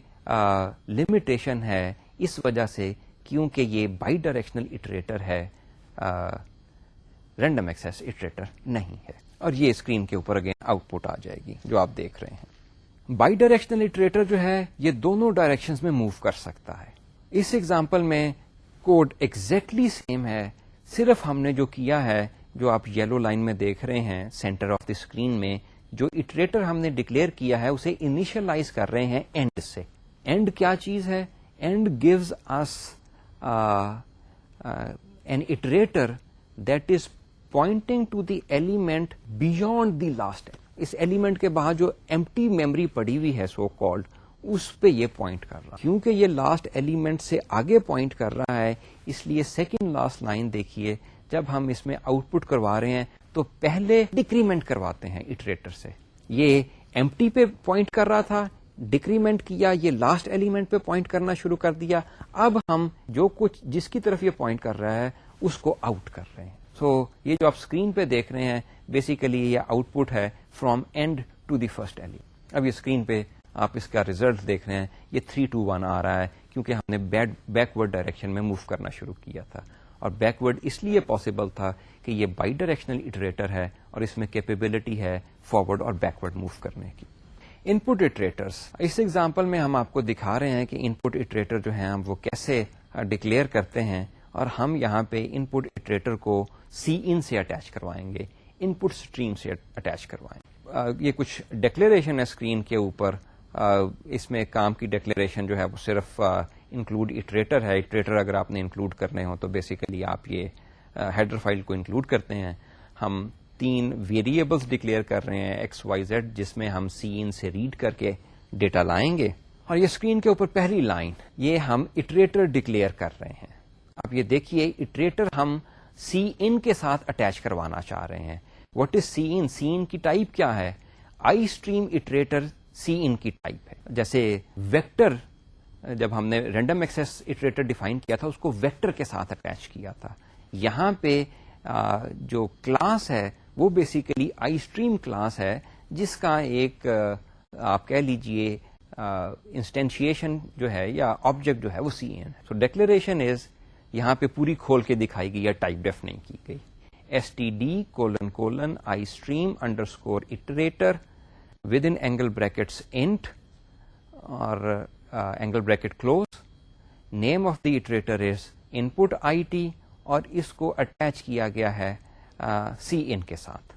لمیٹیشن ہے اس وجہ سے کیونکہ یہ بائی ڈائریکشنل اٹریٹر ہے, رینڈم ایکسیس اٹریٹر نہیں ہے. اور یہ اسکرین کے اوپر اگین آؤٹ پٹ آ جائے گی جو آپ دیکھ رہے ہیں. بائی ڈائریکشنل اٹریٹر جو ہے یہ دونوں ڈائریکشنز میں موو کر سکتا ہے. اس ایگزامپل میں کوڈ ایگزیکٹلی سیم ہے, صرف ہم نے جو کیا ہے, جو آپ یلو لائن میں دیکھ رہے ہیں سینٹر آف دی اسکرین میں, جو اٹریٹر ہم نے ڈکلیئر کیا ہے اسے انیشلائز کر رہے ہیں اینڈ سے. اینڈ کیا چیز ہے؟ End gives us an iterator that is pointing to the element beyond the last. اس ایلیمنٹ کے بعد جو ایمٹی میموری پڑی ہوئی ہے سو کالڈ, اس پہ یہ پوائنٹ کر رہا. کیونکہ یہ لاسٹ ایلیمنٹ سے آگے پوائنٹ کر رہا ہے اس لیے سیکنڈ لاسٹ لائن دیکھیے, جب ہم اس میں آؤٹ پٹ کروا رہے ہیں تو پہلے ڈیکریمنٹ کرواتے ہیں اٹریٹر سے. یہ ایمٹی پہ پوائنٹ کر رہا تھا, ڈیکریمنٹ کیا, یہ لاسٹ ایلیمنٹ پہ پوائنٹ کرنا شروع کر دیا. اب ہم جو کچھ جس کی طرف یہ پوائنٹ کر رہا ہے اس کو آؤٹ کر رہے ہیں. سو یہ جو آپ اسکرین پہ دیکھ رہے ہیں بیسیکلی یہ آؤٹ پٹ ہے from end to the first element. اب یہ اسکرین پہ آپ اس کا ریزلٹ دیکھ رہے ہیں, یہ 3 2 1 آ رہا ہے کیونکہ ہم نے بیکورڈ ڈائریکشن میں موو کرنا شروع کیا تھا. اور بیکورڈ اس لیے پاسبل تھا کہ یہ بائی ڈائریکشنل اٹریٹر ہے اور اس میں کیپیبلٹی ہے فارورڈ اور بیکورڈ موو کرنے کی. ان پٹ اٹریٹرس, اس ایگزامپل میں ہم آپ کو دکھا رہے ہیں کہ ان پٹ اٹریٹر جو ہیں ہم وہ کیسے ڈکلیئر کرتے ہیں, اور ہم یہاں پہ ان پٹ اٹریٹر کو سی ان سے اٹیچ کروائیں گے, ان پٹ اسٹریم سے اٹیچ کروائیں گے. یہ کچھ ڈکلیریشن ہے اسکرین کے اوپر. اس میں کام کی ڈکلیریشن جو ہے وہ صرف انکلوڈ اٹریٹر ہے. اٹریٹر اگر آپ نے انکلوڈ کرنے ہو تو بیسیکلی آپ یہ ہیڈر فائل کو انکلوڈ کرتے ہیں. ہم 3 ویریبلس ڈکلیئر کر رہے ہیں ایکس وائی زیڈ, جس میں ہم سی ان سے ریڈ کر کے ڈیٹا لائیں گے. اور یہ اسکرین کے اوپر پہلی لائن یہ ہم اٹریٹر ڈکلیئر کر رہے ہیں. اب یہ دیکھیے اٹریٹر ہم سی ان کے ساتھ اٹیچ کروانا چاہ رہے ہیں. واٹ از سی ان؟ سی ان کی ٹائپ کیا ہے؟ آئی اسٹریم اٹریٹر سی ان کی ٹائپ ہے. جیسے ویکٹر, جب ہم نے رینڈم ایکسیس اٹریٹر ڈیفائن کیا تھا اس کو ویکٹر کے ساتھ اٹیچ کیا تھا. یہاں پہ جو کلاس ہے وہ بیسیکلی آئی اسٹریم کلاس ہے, جس کا ایک آپ کہہ لیجئے انسٹینشیشن جو ہے یا آبجیکٹ جو ہے وہ سی این ہے. سو ڈیکلیریشن از یہاں پہ پوری کھول کے دکھائی گئی یا ٹائپ ڈیف نہیں کی گئی. std : istream _ iterator with in angle brackets int اور angle bracket close. Name of the iterator is input I T, اور اس کو اٹیچ کیا گیا ہے سی ان کے ساتھ.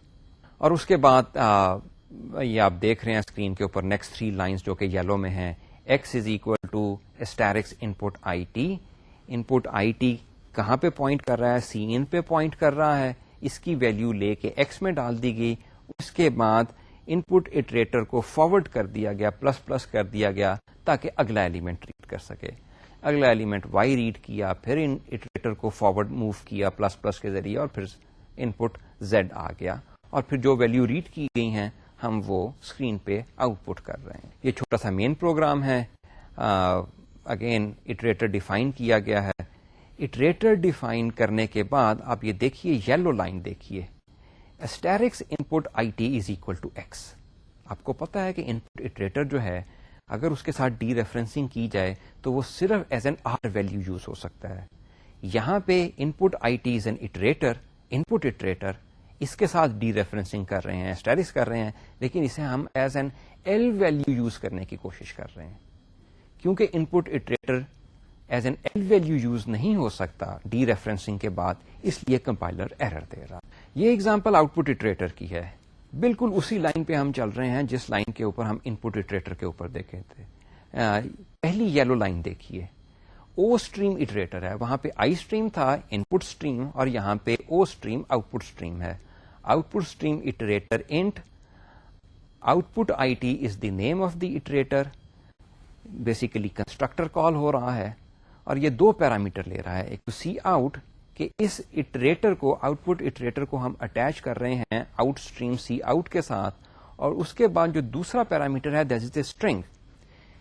اور اس کے بعد یہ آپ دیکھ رہے ہیں اسکرین کے اوپر نیکسٹ 3 لائنز جو کہ یلو میں ہیں. x = in put I T. In put I T کہاں پہ پوائنٹ کر رہا ہے؟ سی ان پہ پوائنٹ کر رہا ہے. اس کی ویلیو لے کے x میں ڈال دی گئی. اس کے بعد ان پٹ اٹریٹر کو فارورڈ کر دیا گیا, پلس کر دیا گیا تاکہ اگلا ایلیمنٹ ریڈ کر سکے. اگلا ایلیمنٹ y ریڈ کیا, پھر ان اٹریٹر کو فارورڈ موو کیا پلس کے ذریعے, اور پھر ان پٹ z آ گیا. اور پھر جو ویلیو ریڈ کی گئی ہیں ہم وہ اسکرین پہ آؤٹ پٹ کر رہے ہیں. یہ چھوٹا سا مین پروگرام ہے. اگین اٹریٹر ڈیفائن کیا گیا ہے. اٹریٹر ڈیفائن کرنے کے بعد آپ یہ دیکھیے یلو لائن دیکھیے, asterisk input IT is equal to x. آپ کو پتا ہے کہ انپٹ اٹریٹر جو ہے اگر اس کے ساتھ ڈی ریفرنسنگ کی جائے تو وہ صرف as an R value use ہو سکتا ہے. یہاں پہ input I T is an iterator, input iterator, اس کے ساتھ ڈی ریفرنسنگ کر رہے ہیں, اسٹیرس کر رہے ہیں, لیکن اسے ہم as an L value use کرنے کی کوشش کر رہے ہیں. کیونکہ input iterator as an L value use نہیں ہو سکتا ڈی ریفرنسنگ کے بعد, اس لیے کمپائلر ایرر دے رہا. یہ ایگزامپل آؤٹ پٹ اٹریٹر کی ہے. بالکل اسی لائن پہ ہم چل رہے ہیں جس لائن کے اوپر ہم ان پٹ اٹریٹر کے اوپر دیکھے تھے. پہلی یلو لائن دیکھیے, او اسٹریم اٹریٹر ہے, وہاں پہ آئی اسٹریم تھا ان پٹ اسٹریم, اور یہاں پہ ostream output stream ہے. Output stream iterator int, output I T is the name of the iterator. Basically constructor call ہو رہا ہے اور یہ 2 پیرامیٹر لے رہا ہے. ایک تو سی آؤٹ کہ اس اٹریٹر کو, آؤٹ پٹ اٹریٹر کو ہم اٹیچ کر رہے ہیں آؤٹ اسٹریم سی آؤٹ کے ساتھ, اور اس کے بعد جو دوسرا پیرامیٹر ہے دیٹ از اے اسٹرنگ,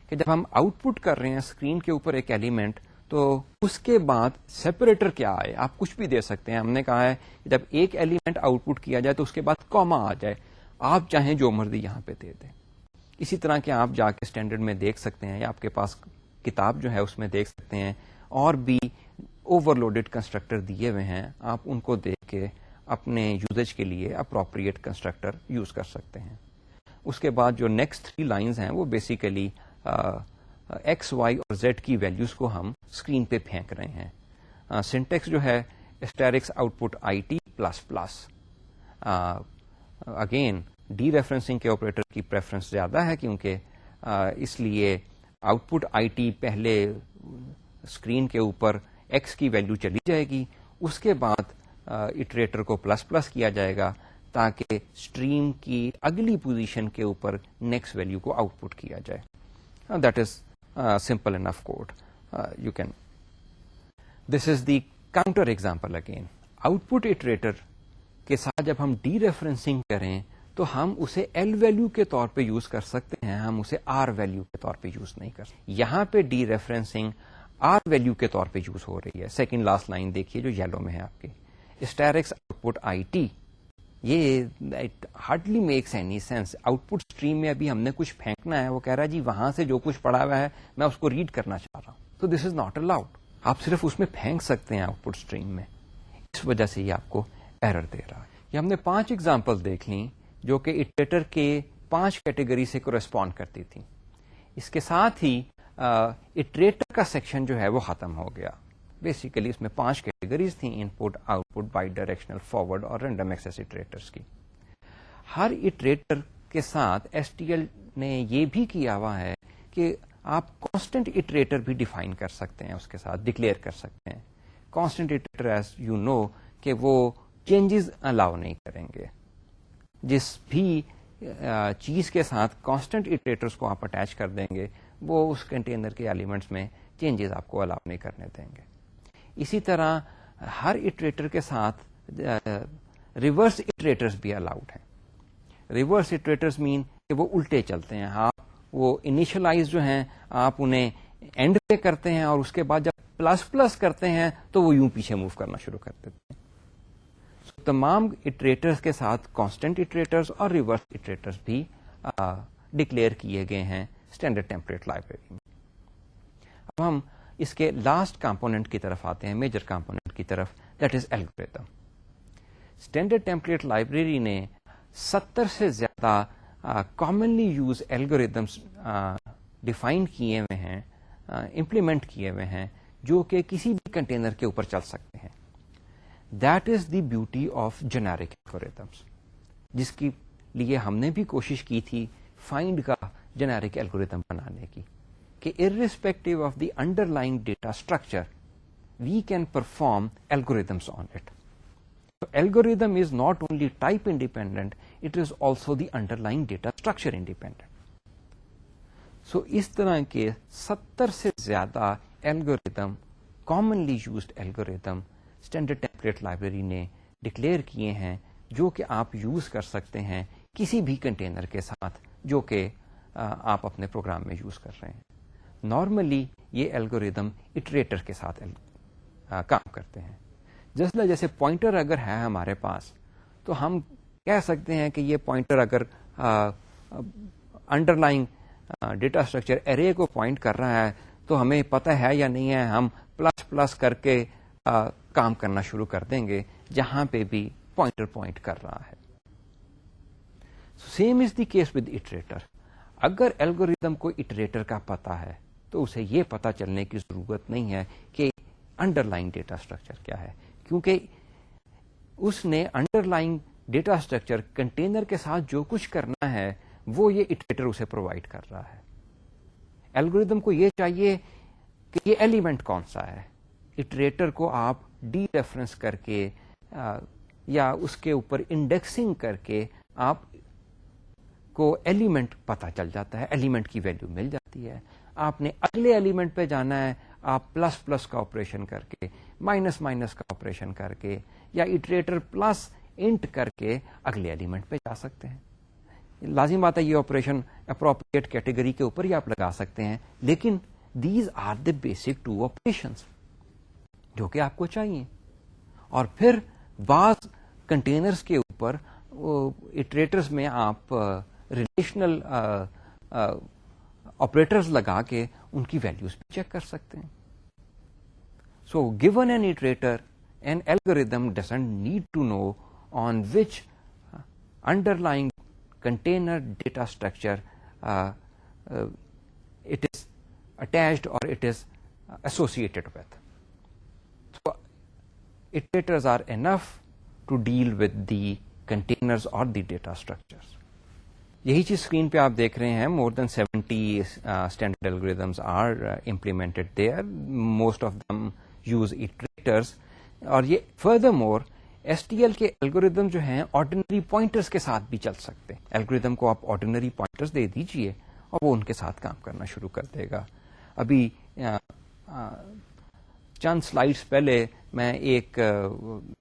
کہ جب ہم آؤٹ پٹ کر رہے ہیں اسکرین کے اوپر ایک ایلیمنٹ تو اس کے بعد سیپریٹر کیا آئے, آپ کچھ بھی دے سکتے ہیں. ہم نے کہا ہے کہ جب ایک ایلیمنٹ آؤٹ پٹ کیا جائے تو اس کے بعد کوما آ جائے, آپ چاہیں جو مرضی یہاں پہ دے دیں. اسی طرح کے آپ جا کے اسٹینڈرڈ میں دیکھ سکتے ہیں, یا آپ کے پاس کتاب جو ہے اس میں دیکھ سکتے ہیں, اور بھی اوور لوڈیڈ کنسٹرکٹر دیے ہوئے ہیں, آپ ان کو دیکھ کے اپنے یوزیج کے لیے اپروپریٹ کنسٹرکٹر یوز کر سکتے ہیں. اس کے بعد جو نیکسٹ 3 لائنز ہیں وہ بیسیکلی ایکس, وائی اور زیڈ کی ویلیوز کو ہم اسکرین پہ پھینک رہے ہیں. سنٹیکس جو ہے asterisk output I T plus plus. Again dereferencing کے آپریٹر کی پریفرنس زیادہ ہے, کیونکہ اس لیے آؤٹ پٹ آئی ٹی پہلے اسکرین کے اوپر ایکس کی ویلیو چلی جائے گی, اس کے بعد اٹریٹر کو پلس پلس کیا جائے گا تاکہ اسٹریم کی اگلی پوزیشن کے اوپر نیکسٹ ویلیو کو آؤٹ پٹ کیا جائے. That is simple enough code. You can. This is the counter example again. Output iterator کے ساتھ جب ہم ڈی ریفرنسنگ کریں تو ہم اسے ایل ویلو کے طور پہ یوز کر سکتے ہیں, ہم اسے آر ویلو کے طور پہ یوز نہیں کر سکتے. یہاں پہ ڈی ریفرنسنگ آر ویلو کے طور پہ یوز ہو رہی ہے. سیکنڈ لاسٹ لائن دیکھیے جو یلو میں ہے آپ کی, asterisk output I T. یہ hardly makes any sense. Output stream میں ابھی ہم نے کچھ پھینکنا ہے, وہ کہہ رہا ہے جی وہاں سے جو کچھ پڑا ہوا ہے میں اس کو ریڈ کرنا چاہ رہا ہوں, تو دس از ناٹ الاؤڈ. آپ صرف اس میں پھینک سکتے ہیں آؤٹ پٹ اسٹریم میں, اس وجہ سے یہ آپ کو ایرر دے رہا ہے. یہ ہم نے 5 ایگزامپل دیکھ لیں جو کہ اٹریٹر کے 5 کیٹیگری سے کورسپونڈ کرتی تھی. اس کے ساتھ ہی اٹریٹر کا سیکشن جو ہے وہ ختم ہو گیا. بیسیکلی اس میں 5 کیٹیگریز تھیں, input, output, bidirectional, forward اور رینڈم ایکسیس اٹریٹرس کی. ہر اٹریٹر کے ساتھ ایس ٹی ایل نے یہ بھی کیا ہوا ہے کہ آپ کانسٹنٹ اٹریٹر بھی ڈیفائن کر سکتے ہیں, اس کے ساتھ ڈکلیئر کر سکتے ہیں. Constant iterator as you know کہ وہ چینجز الاؤ نہیں کریں گے. جس بھی چیز کے ساتھ کانسٹنٹ اٹریٹرس کو آپ اٹیچ کر دیں گے وہ اس کنٹینر کے ایلیمنٹس میں چینجز آپ کو الاؤ نہیں کرنے دیں گے. اسی طرح ہر اٹریٹر کے ساتھ ریورس اٹریٹرس بھی الاؤڈ ہیں. ریورس اٹریٹرس مین کہ وہ الٹے چلتے ہیں. آپ وہ انیشلائز جو ہیں آپ انہیں اینڈ پہ کرتے ہیں اور اس کے بعد جب پلس پلس کرتے ہیں تو وہ یوں پیچھے موو کرنا شروع کر دیتے ہیں. تمام اٹریٹرس کے ساتھ کانسٹنٹ اٹریٹرس اور ریورس اٹریٹرس بھی ڈکلیئر کیے گئے ہیں اسٹینڈرڈ ٹیمپلیٹ لائبریری میں. اب ہم اس کے لاسٹ کمپوننٹ کی طرف آتے ہیں, میجر کمپوننٹ کی طرف, that is algorithm. Standard template library نے 70 سے زیادہ کامنلی یوز الگوریتھمس ڈیفائن کیے ہوئے ہیں, امپلیمنٹ کیے ہوئے ہیں, جو کہ کسی بھی کنٹینر کے اوپر چل سکتے ہیں. That is the beauty of generic algorithms, جس کی لیے ہم نے بھی کوشش کی تھی فائنڈ کا جنیرک الگوریتھم بنانے کی, کہ irrespective of the underlying data structure we can perform algorithms on it. So algorithm is not only type independent, it is also the underlying data structure independent. So اس طرح کے 70 سے زیادہ algorithm, commonly used algorithm standard template library نے declare کیے ہیں جو کہ آپ یوز کر سکتے ہیں کسی بھی کنٹینر کے ساتھ جو کہ آپ اپنے پروگرام میں یوز کر رہے ہیں. نارملی یہ الگوریدم اٹریٹر کے ساتھ کام کرتے ہیں. جیسے پوائنٹر اگر ہے ہمارے پاس تو ہم کہہ سکتے ہیں کہ یہ پوائنٹر اگر انڈر لائن ڈیٹا اسٹرکچر ارے کو پوائنٹ کر رہا ہے تو ہمیں پتہ ہے یا نہیں ہے, ہم پلس پلس کر کے کام کرنا شروع کر دیں گے جہاں پہ بھی پوائنٹر پوائنٹ کر رہا ہے. Same is the case with iterator. اگر الگوریدم کو اٹریٹر کا پتا ہے تو اسے یہ پتا چلنے کی ضرورت نہیں ہے کہ انڈر لائن ڈیٹا اسٹرکچر کیا ہے, کیونکہ اس نے under line data structure container کے ساتھ جو کچھ کرنا ہے وہ یہ اٹریٹر اسے پرووائڈ کر رہا ہے. الگوریدم کو یہ چاہیے کہ یہ ایلیمنٹ کون سا ہے. اٹریٹر کو آپ ڈی ریفرنس کر کے یا اس کے اوپر انڈیکسنگ کر کے آپ کو ایلیمنٹ پتا چل جاتا ہے, ایلیمنٹ کی ویلیو مل جاتی ہے. آپ نے اگلے ایلیمنٹ پہ جانا ہے, آپ پلس پلس کا آپریشن کر کے, مائنس مائنس کا آپریشن کر کے, یا اٹریٹر پلس انٹ کر کے اگلے ایلیمنٹ پہ جا سکتے ہیں. لازم بات ہے یہ آپریشن اپروپریٹ کیٹیگری کے اوپر ہی آپ لگا سکتے ہیں, لیکن these are the basic 2 operations جو کہ آپ کو چاہیے. اور پھر بعض کنٹینرز کے اوپر اٹریٹرز میں آپ ریلیشنل آپریٹرز لگا کے ان کی ویلیوز بھی چیک کر سکتے ہیں. So given an iterator, an algorithm doesn't need to know on which underlying container data structure it is attached or it is associated with. So iterators are enough to deal with the containers or the data structures. یہی چیز screen پہ آپ دیکھ رہے ہیں. more than 70 standard algorithms are implemented there. most of them use iterators. اور یہ furthermore S T L کے الگوریدم جو ہیں آرڈینری پوائنٹرز کے ساتھ بھی چل سکتے ہیں. الگوریدم کو آپ آرڈینری پوائنٹرز دے دیجئے اور وہ ان کے ساتھ کام کرنا شروع کر دے گا. ابھی چند سلائیڈز پہلے میں ایک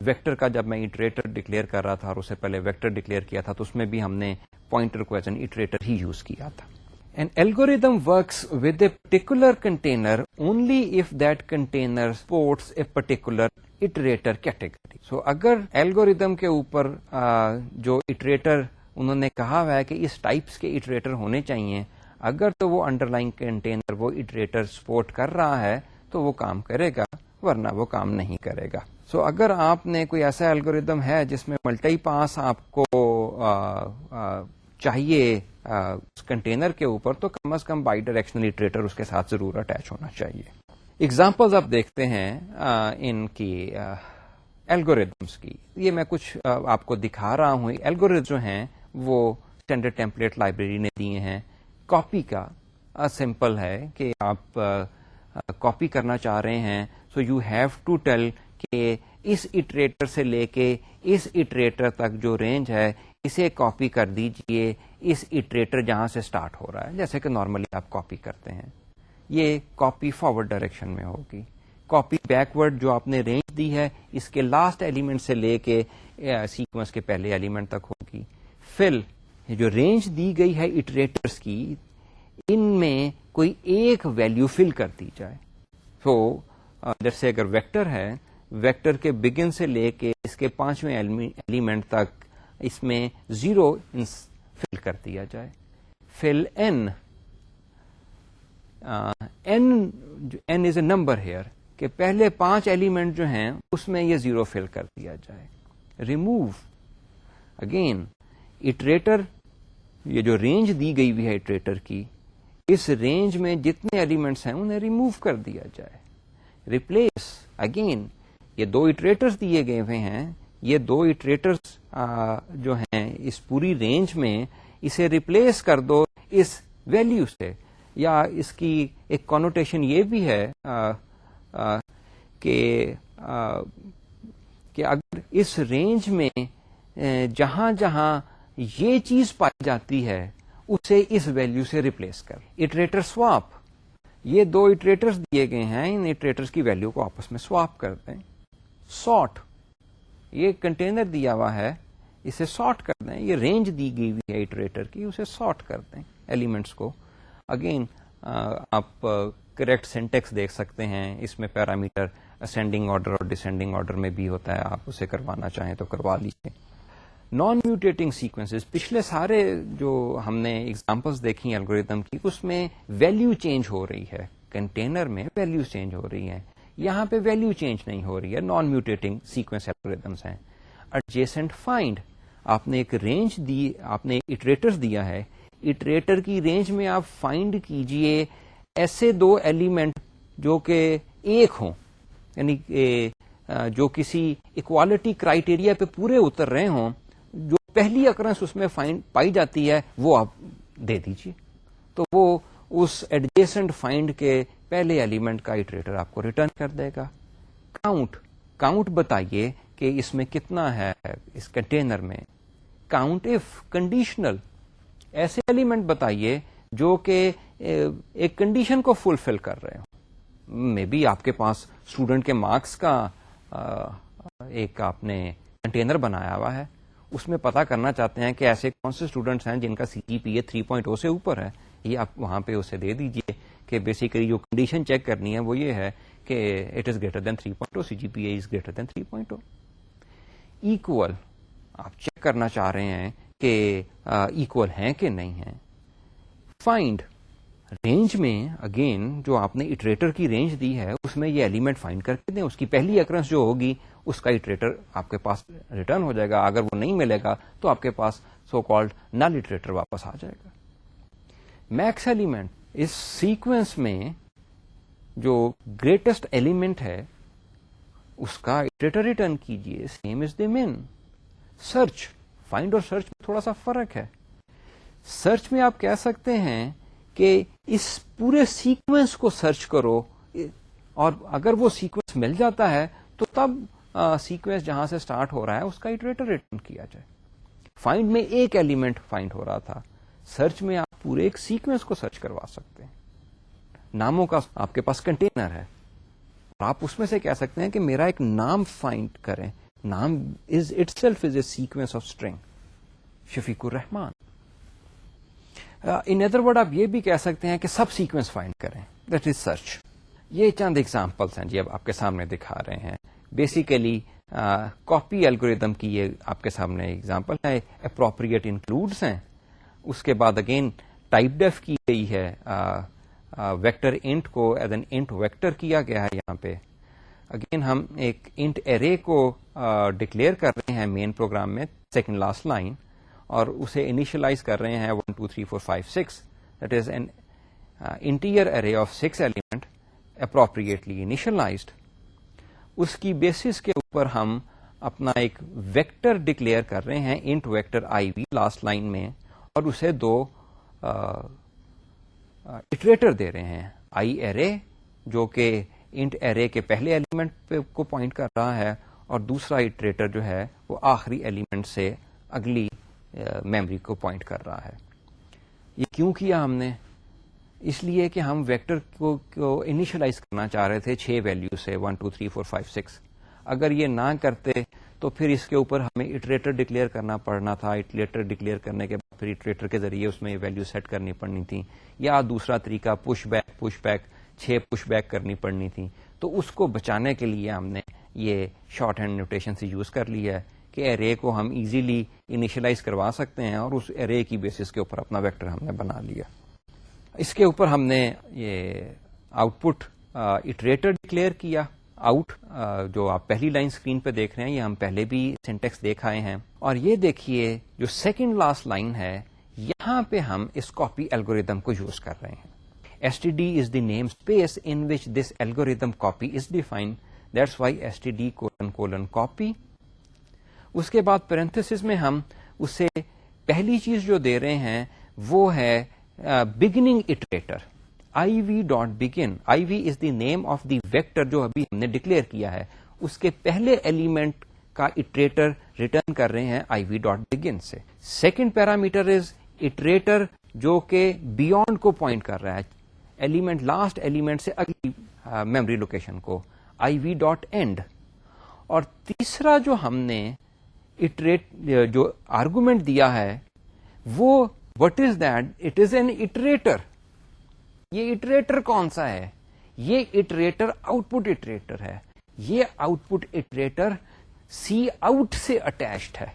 ویکٹر کا جب میں ایٹریٹر ڈکلیئر کر رہا تھا اور اس سے پہلے ویکٹر ڈکلیئر کیا تھا تو اس میں بھی ہم نے پوائنٹر کو ایز این ایٹریٹر ہی یوز کیا تھا. An algorithm works with a particular container only if that container supports a particular iterator category. So اگر algorithm کے اوپر جو iterator انہوں نے کہا ہوا ہے کہ اس ٹائپس کے iterator ہونے چاہیے, اگر تو وہ انڈرلائن کنٹینر وہ iterator سپورٹ کر رہا ہے تو وہ کام کرے گا, ورنہ وہ کام نہیں کرے گا. سو اگر آپ نے کوئی ایسا الگوریدم ہے جس میں ملٹی پاس آپ کو چاہیے اس کنٹینر کے اوپر, تو کم از کم بائی ڈائریکشنل ایٹریٹر اس کے ساتھ ضرور اٹیچ ہونا چاہیے. ایگزامپلز آپ دیکھتے ہیں ان کی الگوریدمس کی. یہ میں کچھ آپ کو دکھا رہا ہوں. الگوریدم جو ہیں وہ اسٹینڈرڈ ٹیمپلیٹ لائبریری نے دیے ہیں. کاپی کا سمپل ہے کہ آپ کاپی کرنا چاہ رہے ہیں, so you have to tell کہ اس ایٹریٹر سے لے کے اس ایٹریٹر تک جو رینج ہے اسے کاپی کر دیجئے اس ایٹریٹر جہاں سے سٹارٹ ہو رہا ہے, جیسے کہ نارملی آپ کاپی کرتے ہیں. یہ کاپی فارورڈ ڈائریکشن میں ہوگی. کاپی بیکورڈ جو آپ نے رینج دی ہے اس کے لاسٹ ایلیمنٹ سے لے کے سیکوینس کے پہلے ایلیمنٹ تک ہوگی. فل جو رینج دی گئی ہے ایٹریٹرز کی, ان میں کوئی ایک ویلیو فل کر دی جائے. تو جیسے اگر ویکٹر ہے, ویکٹر کے بگن سے لے کے اس کے 5ویں ایلیمنٹ تک اس میں 0 فل کر دیا جائے. فل n is a number hair کہ پہلے 5 ایلیمنٹ جو ہیں اس میں یہ 0 فل کر دیا جائے. ریموو اگین ایٹریٹر, یہ جو رینج دی گئی ہوئی ہے ایٹریٹر کی, اس رینج میں جتنے ایلیمنٹس ہیں انہیں ریموو کر دیا جائے. ریپلیس اگین یہ 2 ایٹریٹرز دیے گئے ہوئے ہیں, یہ 2 ایٹریٹرز جو ہیں اس پوری رینج میں اسے ریپلیس کر دو اس ویلیو سے. یا اس کی ایک کونوٹیشن یہ بھی ہے کہ اگر اس رینج میں جہاں جہاں یہ چیز پائی جاتی ہے اسے اس ویلیو سے ریپلیس کر. ایٹریٹر سواپ, یہ 2 ایٹریٹرز دیے گئے ہیں, ان ایٹریٹرز کی ویلیو کو آپس میں سواپ کر دیں. سارٹ, یہ کنٹینر دیا ہوا ہے اسے سارٹ کر دیں. یہ رینج دی گئی ہوئی ہے ایٹریٹر کی, اسے سارٹ کر دیں ایلیمنٹس کو. اگین آپ کریکٹ سینٹیکس دیکھ سکتے ہیں, اس میں پیرامیٹر اسینڈنگ آرڈر اور ڈسینڈنگ آرڈر میں بھی ہوتا ہے, آپ اسے کروانا چاہیں تو کروا لیجیے. نان میوٹیٹنگ سیکوینسز, پچھلے سارے جو ہم نے ایگزامپلس دیکھی الگوریدم کی اس میں ویلیو چینج ہو رہی ہے, کنٹینر میں ویلیو چینج ہو رہی ہے. یہاں پہ ویلیو چینج نہیں ہو رہی ہے, نان میوٹیٹنگ سیکوینس الگوریدمس ہیں. ایڈجیسنٹ فائنڈ, آپ نے ایک رینج دی, آپ نے ایٹریٹرز دیا ہے, ایٹریٹر کی رینج میں آپ فائنڈ کیجئے ایسے 2 ایلیمنٹ جو کہ ایک ہوں, یعنی جو کسی اکوالٹی کرائیٹیریا پہ پورے اتر رہے ہوں. جو پہلی اکرنس اس میں پائی جاتی ہے وہ آپ دے دیجئے, تو وہ اس ایڈجیسنٹ فائنڈ کے پہلے ایلیمنٹ کا ایٹریٹر آپ کو ریٹرن کر دے گا. کاؤنٹ بتائیے کہ اس میں کتنا ہے اس کنٹینر میں. کاؤنٹ اف کنڈیشنل, ایسے ایلیمنٹ بتائیے جو کہ ایک کنڈیشن کو فلفل کر رہے ہوں. مے بی آپ کے پاس اسٹوڈنٹ کے مارکس کا ایک آپ نے کنٹینر بنایا ہوا ہے, اس میں پتا کرنا چاہتے ہیں کہ ایسے کون سے اسٹوڈنٹس ہیں جن کا CGPA 3.0 سے اوپر ہے. یہ آپ وہاں پہ اسے دے دیجئے کہ بیسیکلی جو کنڈیشن چیک کرنی ہے وہ یہ ہے کہ it is greater than 3.0, CGPA is greater than 3.0. Equal, آپ چیک کرنا چاہ رہے ہیں کہ ایکول ہیں کہ نہیں ہیں. فائنڈ, رینج میں اگین جو آپ نے ایٹریٹر کی رینج دی ہے اس میں یہ ایلیمنٹ فائنڈ کر کے دیں, اس کی پہلی اکرنس جو ہوگی اس کا ایٹریٹر آپ کے پاس ریٹرن ہو جائے گا. اگر وہ نہیں ملے گا تو آپ کے پاس سو کالڈ نل ایٹریٹر واپس آ جائے گا. میکس ایلیمنٹ, اس سیکوینس میں جو گریٹسٹ ایلیمنٹ ہے اس کا ایٹریٹر ریٹرن کیجئے. سیم از دی مین. سرچ, فائنڈ اور سرچ میں تھوڑا سا فرق ہے. سرچ میں آپ کہہ سکتے ہیں کہ اس پورے سیکوینس کو سرچ کرو, اور اگر وہ سیکوینس مل جاتا ہے تو تب سیکوینس جہاں سے سٹارٹ ہو رہا ہے اس کا ایٹریٹر ریٹرن کیا جائے. فائنڈ میں ایک ایلیمنٹ فائنڈ ہو رہا تھا, سرچ میں آپ پورے ایک سیکوینس کو سرچ کروا سکتے ہیں. ناموں کا آپ کے پاس کنٹینر ہے اور آپ اس میں سے کہہ سکتے ہیں کہ میرا ایک نام فائنڈ کریں. نام is itself is a sequence of string Shafiq ur Rahman. In other word آپ یہ بھی کہہ سکتے ہیں کہ سب سیکوینس فائنڈ کریں, دیٹ از سرچ. یہ چند ایگزامپلس ہیں جی اب آپ کے سامنے دکھا رہے ہیں. بیسیکلی کاپی الگوریدم کی یہ آپ کے سامنے ایگزامپل ہے. اپروپریٹ انکلوڈس ہیں. اس کے بعد اگین ٹائپ ڈیف کی گئی ہے. ویکٹر انٹ کو ایز این انٹ ویکٹر کیا گیا ہے. یہاں پہ اگین ہم ایک انٹ ارے کو ڈکلیئر کر رہے ہیں مین پروگرام میں, سیکنڈ لاسٹ لائن, اور اسے انیشلائز کر رہے ہیں 1 2 3 4 5 6. That is an integer array of 6 element appropriately initialized. اس کی بیسس کے اوپر ہم اپنا ایک ویکٹر ڈکلیئر کر رہے ہیں, int vector I V last line میں, اور اسے 2 اٹریٹر دے رہے ہیں. آئی ارے جو کہ انٹ ارے کے پہلے ایلیمنٹ کو پوائنٹ کر رہا ہے, اور دوسرا اٹریٹر جو ہے وہ آخری ایلیمنٹ سے اگلی میموری کو پوائنٹ کر رہا ہے. یہ کیوں کیا ہم نے؟ اس لیے کہ ہم ویکٹر کو انیشلائز کرنا چاہ رہے تھے 6 ویلیو سے 1 2 3 4 5 6. اگر یہ نہ کرتے تو پھر اس کے اوپر ہمیں اٹریٹر ڈکلیئر کرنا پڑنا تھا. اٹریٹر ڈکلیئر کرنے کے بعد پھر اٹریٹر کے ذریعے اس میں ویلیو سیٹ کرنی پڑنی تھی, یا دوسرا طریقہ پش بیک 6 پش بیک کرنی پڑنی تھی. تو اس کو بچانے کے لیے ہم نے یہ شارٹ ہینڈ نوٹیشن سے یوز کر لی ہے کہ ارے کو ہم ایزیلی انیشلائز کروا سکتے ہیں, اور اس ارے کی بیسس کے اوپر اپنا ویکٹر ہم نے بنا لیا. اس کے اوپر ہم نے یہ آؤٹ پٹ اٹریٹر ڈکلیئر کیا. آؤٹ جو آپ پہلی لائن اسکرین پہ دیکھ رہے ہیں, یہ ہم پہلے بھی سینٹیکس دیکھ آئے ہیں. اور یہ دیکھیے جو سیکنڈ لاسٹ لائن ہے, یہاں پہ ہم اس کاپی الگوریدم کو یوز کر رہے ہیں. std is the namespace in which this algorithm copy is defined. That's why std : copy. اس کے بعد پیرنتھسس میں ہم اسے پہلی چیز جو دے رہے ہیں وہ ہے beginning iterator. iv.begin. iv is the name of the vector جو ابھی ہم نے ڈکلیئر کیا ہے. اس کے پہلے ایلیمنٹ کا اٹریٹر ریٹرن کر رہے ہیں iv.begin سے. سیکنڈ پیرامیٹر از اٹریٹر جو کہ بیونڈ کو پوائنٹ کر رہا ہے, ایلیمنٹ لاسٹ ایلیمنٹ سے اگلی میموری لوکیشن کو, iv.end. اور تیسرا جو ہم نے جو آرگومنٹ دیا ہے وہ what is that? It is an iterator. یہ اٹریٹر کون سا ہے؟ یہ اٹریٹر آؤٹ پٹ اٹریٹر ہے. یہ out put iterator C out سے اٹیچڈ ہے.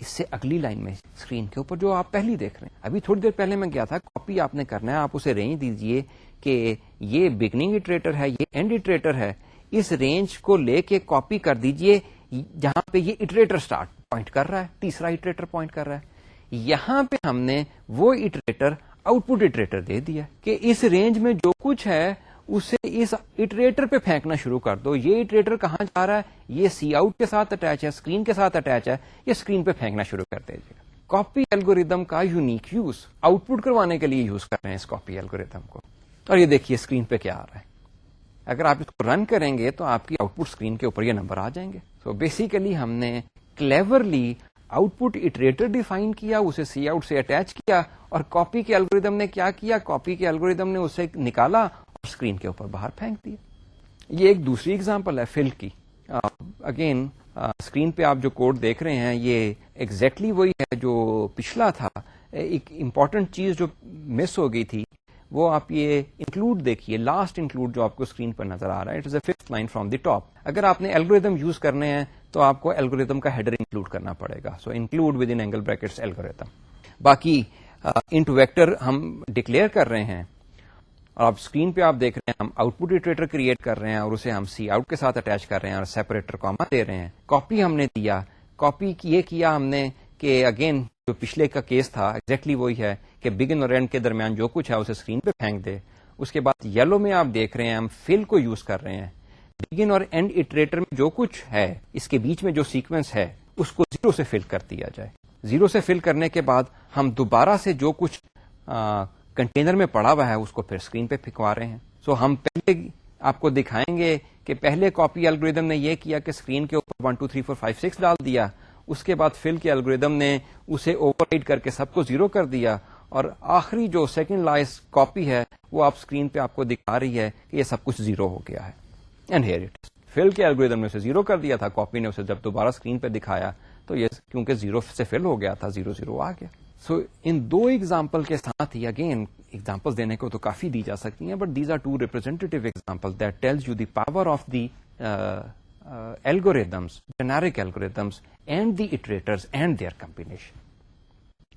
اس سے اگلی لائن میں اسکرین کے اوپر جو آپ پہلی دیکھ رہے ہیں, ابھی تھوڑی دیر پہلے میں گیا تھا, کاپی آپ نے کرنا ہے, آپ اسے رینج دیجئے کہ یہ بگننگ اٹریٹر ہے, یہ اینڈ اٹریٹر ہے. اس رینج کو لے کے کاپی کر دیجئے جہاں پہ یہ اٹریٹر سٹارٹ پوائنٹ کر رہا ہے, تیسرا اٹریٹر پوائنٹ کر رہا ہے. یہاں پہ ہم نے وہ اٹریٹر آؤٹ پٹ اٹریٹر دے دیا کہ اس رینج میں جو کچھ ہے اسے اس اٹریٹر پہ پھینکنا شروع کر دو. یہ اٹریٹر کہاں جا رہا ہے؟ یہ سی آؤٹ کے ساتھ اٹیچ ہے, اسکرین کے ساتھ اٹیچ ہے, یہ اسکرین پہ پھینکنا شروع کر دیجیے گا. کاپی الگوریدم کا یونیک یوز آؤٹ پٹ کروانے کے لیے یوز کر رہے ہیں اس کاپی الگوریدم کو. اور یہ دیکھیے اسکرین پہ کیا آ رہا ہے. اگر آپ اس کو رن کریں گے تو آپ کی آؤٹ پٹ اسکرین کے اوپر یہ نمبر آ جائیں گے. سو بیسیکلی ہم نے cleverly out put iterator define کیا, اسے سی آؤٹ سے اٹیچ کیا, اور کاپی کے الگوریدم نے کیا کیا؟ کاپی کے الگوریدم نے اسے نکالا اور اسکرین کے اوپر باہر پھینک دیا. یہ ایک دوسری ایگزامپل ہے فل کی. اگین اسکرین پہ آپ جو کوڈ دیکھ رہے ہیں یہ ایگزیکٹلی وہی ہے جو پچھلا تھا. ایک امپورٹنٹ چیز جو مس ہو گئی تھی وہ آپ یہ انکلوڈ دیکھیے, لاسٹ انکلوڈ جو آپ کو اسکرین پر نظر آ رہا ہے, it is a fifth line from the top. اگر آپ نے الگوریدم یوز کرنے ہیں تو آپ کو الگوریدم کا ہیڈر انکلوڈ کرنا پڑے گا. So include with in angle brackets algorithm. باقی انٹ ویکٹر ہم ڈکلیئر کر رہے ہیں, اور آپ اسکرین پہ آپ دیکھ رہے ہیں ہم آؤٹ پٹ اٹریٹر کریٹ کر رہے ہیں اور اسے ہم سی آؤٹ کے ساتھ اٹیچ کر رہے ہیں اور سیپریٹر کاما دے رہے ہیں. کاپی ہم نے دیا, کاپی یہ کیا ہم نے کہ اگین جو پچھلے کا کیس تھا ایگزیکٹلی وہی ہے کہ بگن اور اینڈ کے درمیان جو کچھ ہے اسے اسکرین پہ پھینک دے. اس کے بعد یلو میں آپ دیکھ رہے ہیں ہم فل کو یوز کر رہے ہیں. بگن اور اینڈ اٹریٹر میں جو کچھ ہے اس کے بیچ میں جو سیکوینس ہے اس کو 0 سے فل کر دیا جائے. 0 سے فل کرنے کے بعد ہم دوبارہ سے جو کچھ کنٹینر میں پڑا ہوا ہے اس کو پھر اسکرین پہ پھینکوا رہے ہیں. سو ہم پہلے آپ کو دکھائیں گے کہ پہلے کاپی الگوریدم نے یہ کیا کہ اسکرین کے اوپر 1 2 3 4 5 6 ڈال دیا. اس کے بعد فل کے الگوریدم نے اسے اوور رائڈ کر کے سب کو 0 کر دیا, اور آخری جو سیکنڈ لاسٹ کاپی ہے وہ آپ اسکرین پہ آپ کو دکھا رہی ہے کہ یہ سب کچھ زیرو ہو گیا ہے. And here it is. Fill کے الگوریدم نے اسے زیرو کر دیا تھا, کاپی نے اسے جب دوبارہ اسکرین پہ دکھایا تو یہ کیونکہ زیرو سے فل ہو گیا تھا, زیرو زیرو آ گیا. سو ان دو ایگزامپل کے ساتھ ہی, اگین ایگزامپل دینے کو تو کافی دی جا سکتی ہیں, but these are two representative example that tells you the power of the algorithms, generic algorithms and the iterators and their combination.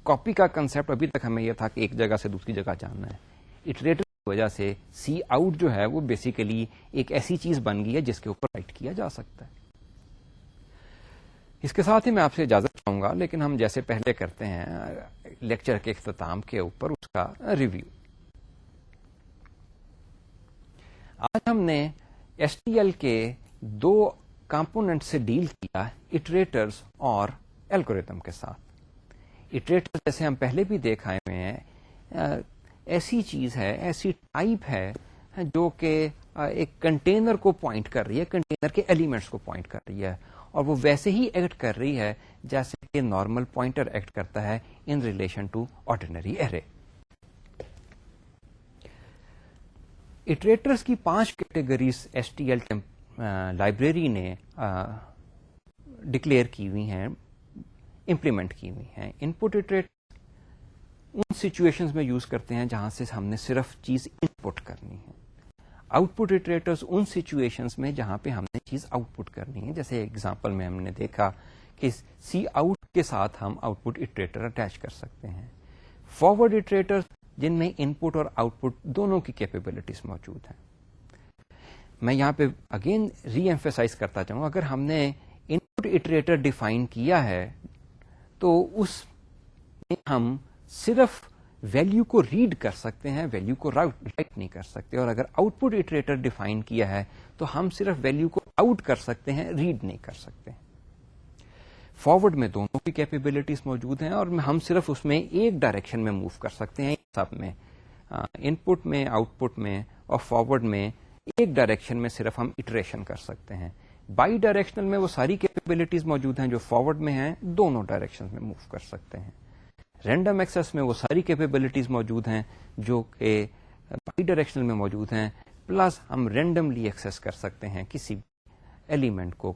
Copy کا کنسپٹ ابھی تک ہمیں یہ تھا کہ ایک جگہ سے دوسری جگہ جانا ہے. اٹریٹر کی وجہ سے سی آؤٹ جو ہے وہ بیسیکلی ایک ایسی چیز بن گئی ہے جس کے اوپر رائٹ کیا جا سکتا ہے. اس کے ساتھ ہی میں آپ سے اجازت چاہوں گا, لیکن ہم جیسے پہلے کرتے ہیں لیکچر کے اختتام کے اوپر اس کا ریویو. آج ہم نے ایس ٹی ایل کے دو کمپوننٹ سے ڈیل کیا, اٹریٹرز اور الگوریتم کے ساتھ. اٹریٹر جیسے ہم پہلے بھی دیکھ آئے ہوئے ہیں, ایسی چیز ہے, ایسی ٹائپ ہے جو کہ ایک کنٹینر کو پوائنٹ کر رہی ہے, کنٹینر کے ایلیمنٹس کو پوائنٹ کر رہی ہے, اور وہ ویسے ہی ایکٹ کر رہی ہے جیسے کہ نارمل پوائنٹر ایکٹ کرتا ہے in relation to ordinary array. Iterators کی 5 categories S T L library نے ڈکلیئر کی ہوئی ہیں, امپلیمنٹ کی ہوئی ہیں. ان پٹ اٹریٹر ان سچویشنز میں یوز کرتے ہیں جہاں سے ہم نے صرف چیز ان پٹ کرنی ہے. آؤٹ پٹ اٹریٹرز ان سچویشنز میں جہاں پہ ہم نے چیز آؤٹ پٹ کرنی ہے. جیسے ایگزامپل میں ہم نے دیکھا کہ سی آؤٹ کے ساتھ ہم آؤٹ پٹ اٹریٹر اٹیچ کر سکتے ہیں. فارورڈ اٹریٹر جن میں ان پٹ اور آؤٹ پٹ دونوں کی کیپیبلٹیز موجود ہیں. میں یہاں پہ اگین ری ایمفیسائز کرتا چاہوں, اگر ہم نے ان پٹ اٹریٹر ڈیفائن کیا ہے تو اس میں ہم صرف ویلیو کو ریڈ کر سکتے ہیں, ویلیو کو رائٹ نہیں کر سکتے. اور اگر آؤٹ پٹ اٹریٹر ڈیفائن کیا ہے تو ہم صرف ویلیو کو آؤٹ کر سکتے ہیں, ریڈ نہیں کر سکتے. فارورڈ میں دونوں کی کیپیبلٹیز موجود ہیں اور ہم صرف اس میں ایک ڈائریکشن میں موو کر سکتے ہیں. سب میں ان پٹ میں, آؤٹ پٹ میں اور فارورڈ میں ایک ڈائریکشن میں صرف ہم اٹریشن کر سکتے ہیں. بائی ڈائریکشنل میں وہ ساری کیپیبلٹیز موجود ہیں جو فارورڈ میں ہیں, دونوں ڈائریکشن میں موو کر سکتے ہیں. رینڈم ایکسس میں وہ ساری کیپیبلٹیز موجود ہیں جو کہ بائی ڈائریکشنل میں موجود ہیں, پلس ہم رینڈملی ایکسس کر سکتے ہیں کسی ایلیمنٹ کو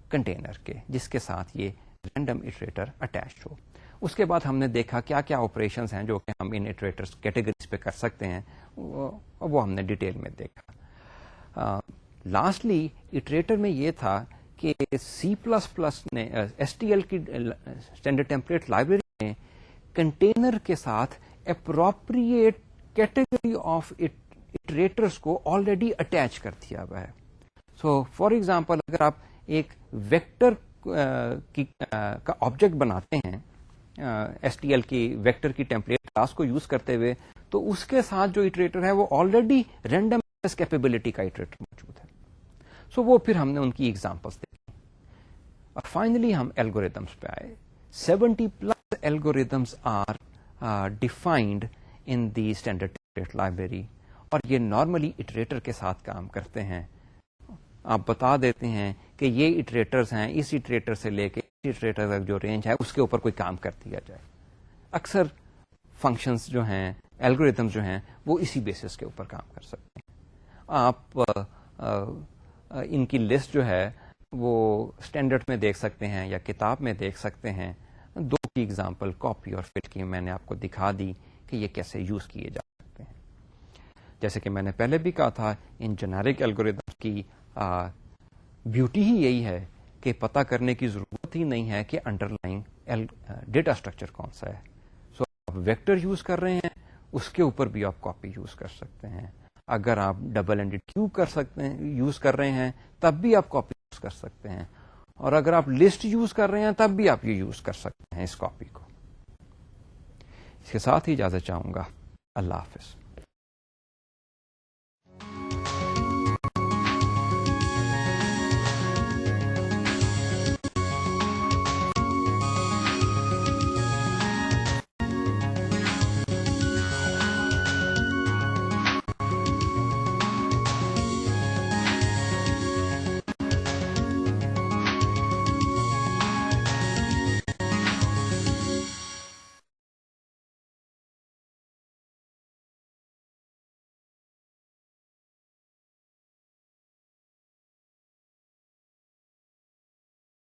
کنٹینر کے جس کے ساتھ یہ رینڈم اٹریٹر اٹیچ ہو. اس کے بعد ہم نے دیکھا کیا کیا آپریشنز ہیں جو کہ ہم ان اٹریٹرز کیٹیگریز پہ کر سکتے ہیں, وہ ہم نے ڈیٹیل میں دیکھا. لاسٹلی اٹریٹر میں یہ تھا کہ سی پلس پلس نے, ایس ٹی ایل کی اسٹینڈرڈ ٹیمپلیٹ لائبریری نے کنٹینر کے ساتھ اپروپریٹ کیٹیگری آف اٹریٹرز کو آلریڈی اٹیچ کر دیا ہوا ہے. سو فار ایگزامپل اگر آپ ایک ویکٹر کا آبجیکٹ بناتے ہیں ایس ٹی ایل کی ویکٹر کی ٹیمپلیٹ کلاس کو یوز کرتے ہوئے, تو اس کے ساتھ جو اٹریٹر ہے وہ آلریڈی رینڈم کیپیبلٹی کا اٹریٹر موجود ہے. سو وہ پھر ہم نے ان کی ایگزامپلس دیکھی. اور فائنلی ہم الگوریدمس پہ آئے. 70 plus algorithms are defined in the standard template library, اور یہ نارملی اٹریٹر کے ساتھ کام کرتے ہیں. آپ بتا دیتے ہیں کہ یہ اٹریٹرز ہیں, اس اٹریٹر سے لے کے اس اٹریٹر تک جو رینج ہے اس کے اوپر کوئی کام کر دیا جائے. اکثر فنکشنز جو ہیں, الگوریدمز جو ہیں, وہ اسی بیسس کے اوپر کام کر سکتے ہیں. آپ ان کی لسٹ جو ہے وہ اسٹینڈرڈ میں دیکھ سکتے ہیں یا کتاب میں دیکھ سکتے ہیں. 2 کی ایگزامپل کاپی اور فل کی میں نے آپ کو دکھا دی کہ یہ کیسے یوز کیے جا سکتے ہیں. جیسے کہ میں نے پہلے بھی کہا تھا, ان جنیرک الگوریدمز کی بیوٹی ہی یہی ہے کہ پتہ کرنے کی ضرورت ہی نہیں ہے کہ انڈر لائن ڈیٹا اسٹرکچر کون سا ہے. سو آپ ویکٹر یوز کر رہے ہیں, اس کے اوپر بھی آپ کاپی یوز کر سکتے ہیں. اگر آپ ڈبل اینڈڈ کیوب کر سکتے ہیں, یوز کر رہے ہیں, تب بھی آپ کاپی یوز کر سکتے ہیں. اور اگر آپ لسٹ یوز کر رہے ہیں تب بھی آپ یہ یوز کر سکتے ہیں اس کاپی کو. اس کے ساتھ ہی اجازت چاہوں گا. اللہ حافظ.